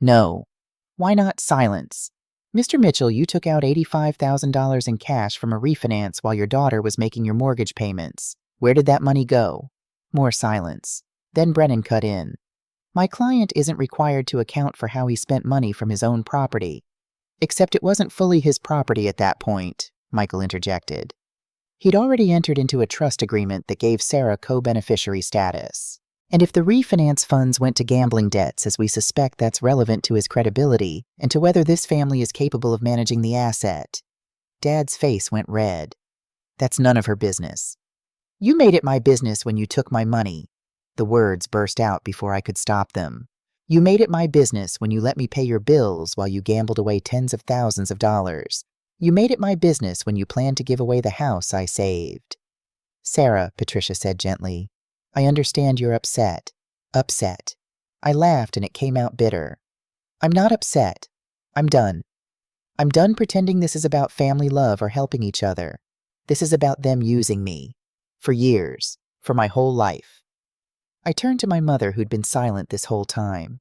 No. Why not silence? Mr. Mitchell, you took out $85,000 in cash from a refinance while your daughter was making your mortgage payments. Where did that money go? More silence. Then Brennan cut in. My client isn't required to account for how he spent money from his own property. Except it wasn't fully his property at that point, Michael interjected. He'd already entered into a trust agreement that gave Sarah co-beneficiary status. And if the refinance funds went to gambling debts, as we suspect, that's relevant to his credibility and to whether this family is capable of managing the asset. Dad's face went red. That's none of her business. You made it my business when you took my money. The words burst out before I could stop them. You made it my business when you let me pay your bills while you gambled away tens of thousands of dollars. You made it my business when you planned to give away the house I saved. Sarah, Patricia said gently, I understand you're upset. Upset. I laughed and it came out bitter. I'm not upset. I'm done. I'm done pretending this is about family love or helping each other. This is about them using me. For years. For my whole life. I turned to my mother, who'd been silent this whole time.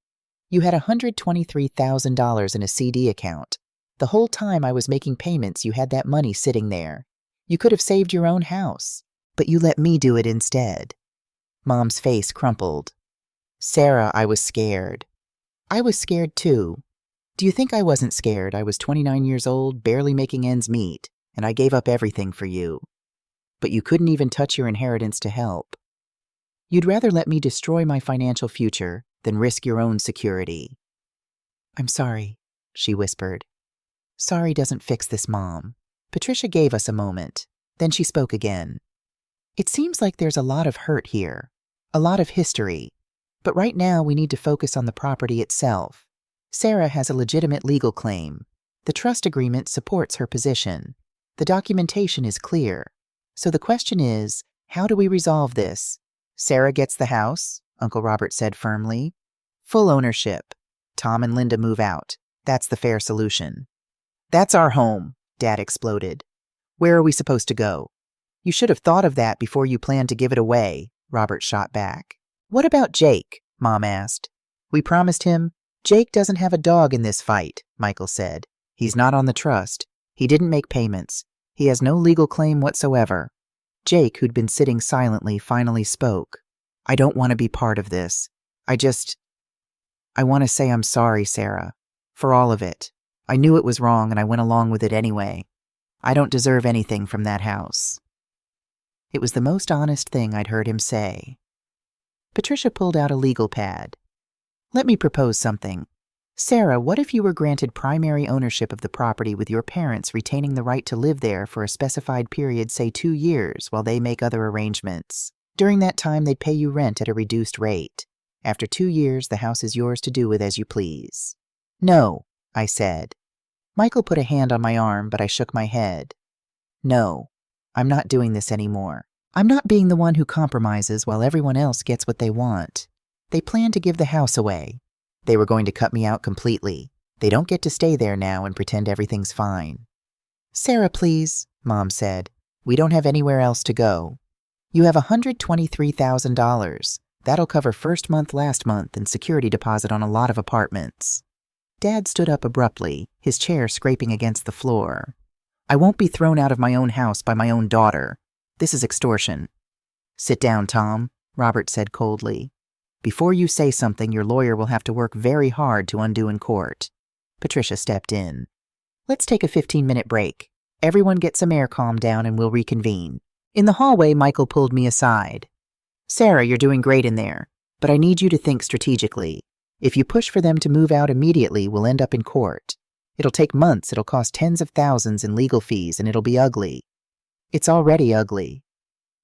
You had $123,000 in a CD account. The whole time I was making payments, you had that money sitting there. You could have saved your own house, but you let me do it instead. Mom's face crumpled. Sarah, I was scared. I was scared too. Do you think I wasn't scared? I was 29 years old, barely making ends meet, and I gave up everything for you. But you couldn't even touch your inheritance to help. You'd rather let me destroy my financial future than risk your own security. I'm sorry, she whispered. Sorry doesn't fix this, Mom. Patricia gave us a moment. Then she spoke again. It seems like there's a lot of hurt here, a lot of history. But right now we need to focus on the property itself. Sarah has a legitimate legal claim. The trust agreement supports her position. The documentation is clear. So the question is, how do we resolve this? Sarah gets the house, Uncle Robert said firmly. Full ownership. Tom and Linda move out. That's the fair solution. That's our home, Dad exploded. Where are we supposed to go? You should have thought of that before you planned to give it away, Robert shot back. What about Jake? Mom asked. We promised him. Jake doesn't have a dog in this fight, Michael said. He's not on the trust. He didn't make payments. He has no legal claim whatsoever. Jake, who'd been sitting silently, finally spoke. I don't want to be part of this. I want to say I'm sorry, Sarah. For all of it. I knew it was wrong and I went along with it anyway. I don't deserve anything from that house. It was the most honest thing I'd heard him say. Patricia pulled out a legal pad. Let me propose something. Sarah, what if you were granted primary ownership of the property with your parents retaining the right to live there for a specified period, say 2 years, while they make other arrangements? During that time, they'd pay you rent at a reduced rate. After 2 years, the house is yours to do with as you please." "No," I said. Michael put a hand on my arm, but I shook my head. "No, I'm not doing this anymore. I'm not being the one who compromises while everyone else gets what they want. They plan to give the house away. They were going to cut me out completely. They don't get to stay there now and pretend everything's fine." "Sarah, please," Mom said. "We don't have anywhere else to go. You have $123,000. That'll cover first month, last month, and security deposit on a lot of apartments." Dad stood up abruptly, his chair scraping against the floor. "I won't be thrown out of my own house by my own daughter. This is extortion." "Sit down, Tom," Robert said coldly. "Before you say something, your lawyer will have to work very hard to undo in court." Patricia stepped in. "Let's take a 15-minute break. Everyone get some air calmed down and we'll reconvene." In the hallway, Michael pulled me aside. "Sarah, you're doing great in there, but I need you to think strategically. If you push for them to move out immediately, we'll end up in court. It'll take months, it'll cost tens of thousands in legal fees, and it'll be ugly. It's already ugly.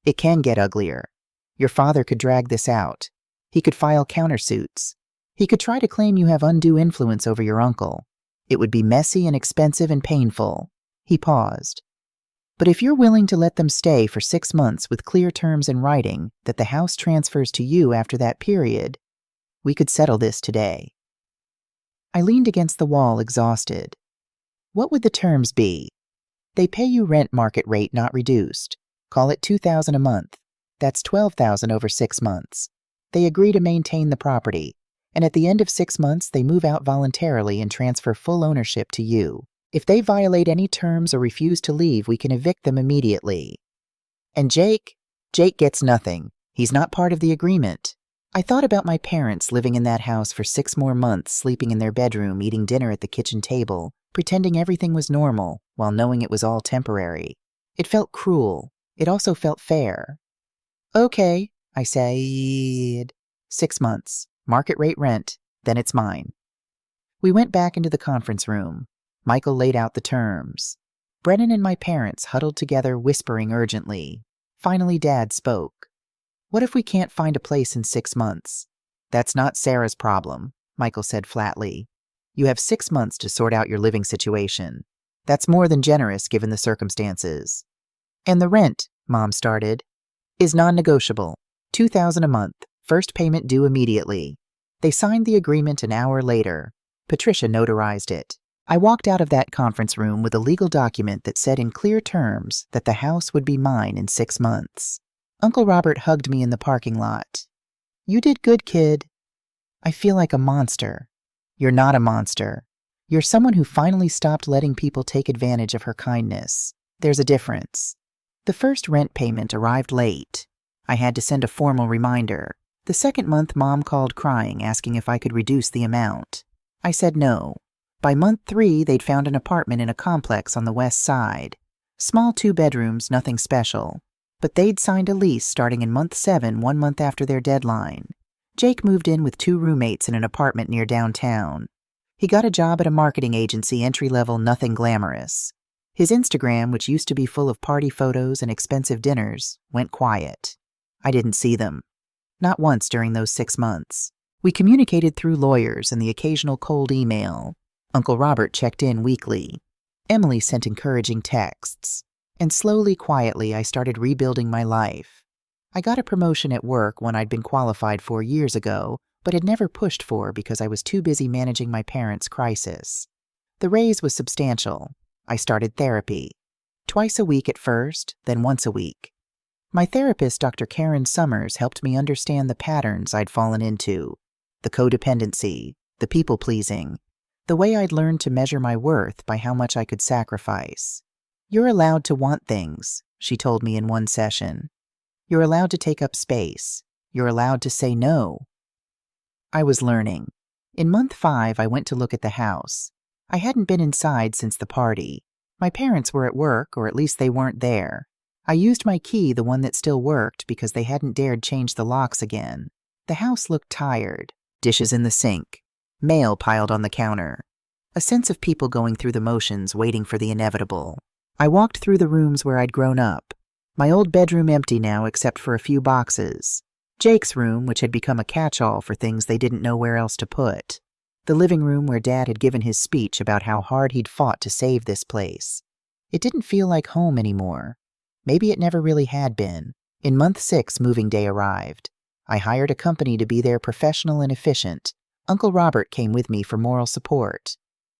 It can get uglier. Your father could drag this out. He could file countersuits. He could try to claim you have undue influence over your uncle. It would be messy and expensive and painful." He paused. "But if you're willing to let them stay for 6 months with clear terms in writing that the house transfers to you after that period, we could settle this today." I leaned against the wall, exhausted. "What would the terms be?" "They pay you rent market rate, not reduced. Call it $2,000 a month. That's $12,000 over 6 months. They agree to maintain the property, and at the end of 6 months, they move out voluntarily and transfer full ownership to you. If they violate any terms or refuse to leave, we can evict them immediately." "And Jake gets nothing. He's not part of the agreement." I thought about my parents living in that house for 6 more months, sleeping in their bedroom, eating dinner at the kitchen table, pretending everything was normal while knowing it was all temporary. It felt cruel. It also felt fair. "Okay," I said. 6 months, market rate rent, then it's mine." We went back into the conference room. Michael laid out the terms. Brennan and my parents huddled together, whispering urgently. Finally, Dad spoke. "What if we can't find a place in 6 months?" "That's not Sarah's problem," Michael said flatly. "You have 6 months to sort out your living situation. That's more than generous given the circumstances." "And the rent," Mom started, "is non-negotiable. $2,000 a month, first payment due immediately." They signed the agreement an hour later. Patricia notarized it. I walked out of that conference room with a legal document that said in clear terms that the house would be mine in 6 months. Uncle Robert hugged me in the parking lot. "You did good, kid." "I feel like a monster." "You're not a monster. You're someone who finally stopped letting people take advantage of her kindness. There's a difference." The first rent payment arrived late. I had to send a formal reminder. The second month, Mom called crying, asking if I could reduce the amount. I said no. By month 3, they'd found an apartment in a complex on the west side. Small 2 bedrooms, nothing special. But they'd signed a lease starting in month 7, 1 month after their deadline. Jake moved in with 2 roommates in an apartment near downtown. He got a job at a marketing agency, entry-level, nothing glamorous. His Instagram, which used to be full of party photos and expensive dinners, went quiet. I didn't see them. Not once during those 6 months. We communicated through lawyers and the occasional cold email. Uncle Robert checked in weekly. Emily sent encouraging texts. And slowly, quietly, I started rebuilding my life. I got a promotion at work, one I'd been qualified for years ago, but had never pushed for because I was too busy managing my parents' crisis. The raise was substantial. I started therapy. Twice a week at first, then once a week. My therapist, Dr. Karen Summers, helped me understand the patterns I'd fallen into. The codependency, the people-pleasing, the way I'd learned to measure my worth by how much I could sacrifice. "You're allowed to want things," she told me in one session. "You're allowed to take up space. You're allowed to say no." I was learning. In month 5, I went to look at the house. I hadn't been inside since the party. My parents were at work, or at least they weren't there. I used my key, the one that still worked, because they hadn't dared change the locks again. The house looked tired. Dishes in the sink. Mail piled on the counter. A sense of people going through the motions, waiting for the inevitable. I walked through the rooms where I'd grown up. My old bedroom empty now except for a few boxes. Jake's room, which had become a catch-all for things they didn't know where else to put. The living room where Dad had given his speech about how hard he'd fought to save this place. It didn't feel like home anymore. Maybe it never really had been. In month 6, moving day arrived. I hired a company to be there, professional and efficient. Uncle Robert came with me for moral support.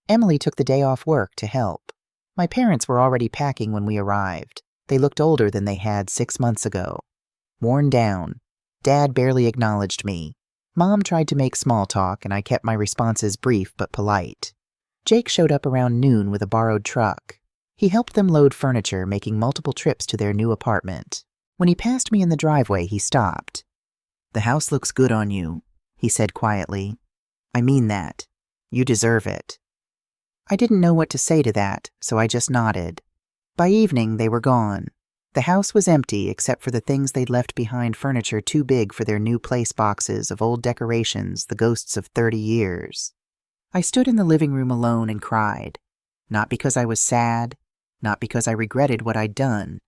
Emily took the day off work to help. My parents were already packing when we arrived. They looked older than they had 6 months ago. Worn down. Dad barely acknowledged me. Mom tried to make small talk, and I kept my responses brief but polite. Jake showed up around noon with a borrowed truck. He helped them load furniture, making multiple trips to their new apartment. When he passed me in the driveway, he stopped. "The house looks good on you," he said quietly. "I mean that. You deserve it." I didn't know what to say to that, so I just nodded. By evening, they were gone. The house was empty except for the things they'd left behind, furniture too big for their new place boxes of old decorations, the ghosts of 30 years. I stood in the living room alone and cried. Not because I was sad, not because I regretted what I'd done,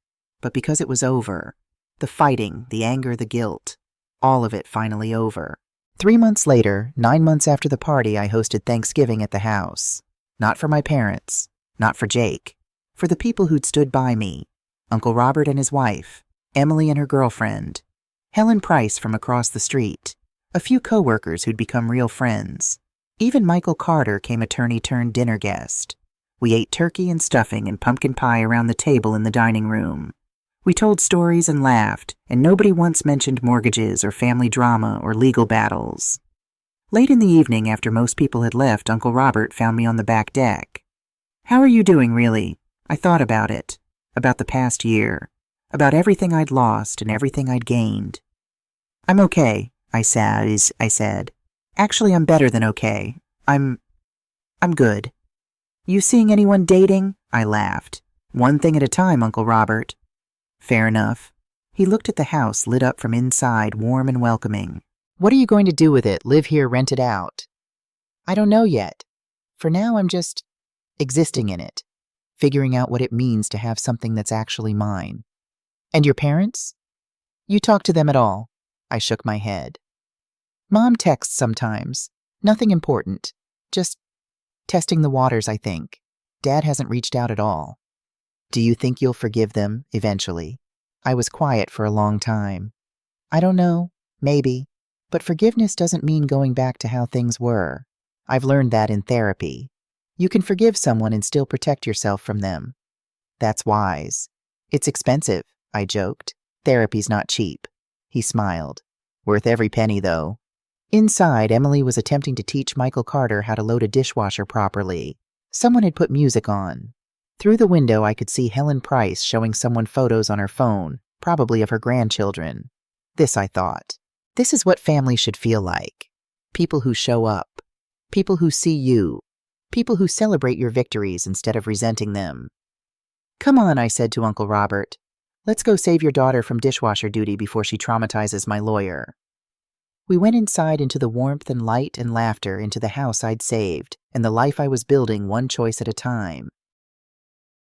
but because it was over. The fighting, the anger, the guilt. All of it finally over. 3 months later, 9 months after the party, I hosted Thanksgiving at the house. Not for my parents, not for Jake, for the people who'd stood by me. Uncle Robert and his wife, Emily and her girlfriend, Helen Price from across the street, a few co-workers who'd become real friends. Even Michael Carter came, attorney-turned-dinner guest. We ate turkey and stuffing and pumpkin pie around the table in the dining room. We told stories and laughed, and nobody once mentioned mortgages or family drama or legal battles. Late in the evening, after most people had left, Uncle Robert found me on the back deck. "How are you doing, really?" I thought about it. About the past year, about everything I'd lost and everything I'd gained. "I'm okay," I said. "Actually, I'm better than okay. I'm good." "You seeing anyone dating?" I laughed. "One thing at a time, Uncle Robert." "Fair enough." He looked at the house, lit up from inside, warm and welcoming. "What are you going to do with it? Live here, rent it out?" "I don't know yet. For now, I'm just existing in it. Figuring out what it means to have something that's actually mine." "And your parents? You talk to them at all?" I shook my head. "Mom texts sometimes. Nothing important. Just testing the waters, I think. Dad hasn't reached out at all." "Do you think you'll forgive them eventually?" I was quiet for a long time. "I don't know. Maybe. But forgiveness doesn't mean going back to how things were. I've learned that in therapy. You can forgive someone and still protect yourself from them. That's wise. It's expensive," I joked. "Therapy's not cheap." He smiled. "Worth every penny, though." Inside, Emily was attempting to teach Michael Carter how to load a dishwasher properly. Someone had put music on. Through the window, I could see Helen Price showing someone photos on her phone, probably of her grandchildren. This, I thought. This is what family should feel like. People who show up. People who see you. People who celebrate your victories instead of resenting them. "Come on," I said to Uncle Robert. "Let's go save your daughter from dishwasher duty before she traumatizes my lawyer." We went inside into the warmth and light and laughter, into the house I'd saved, and the life I was building one choice at a time.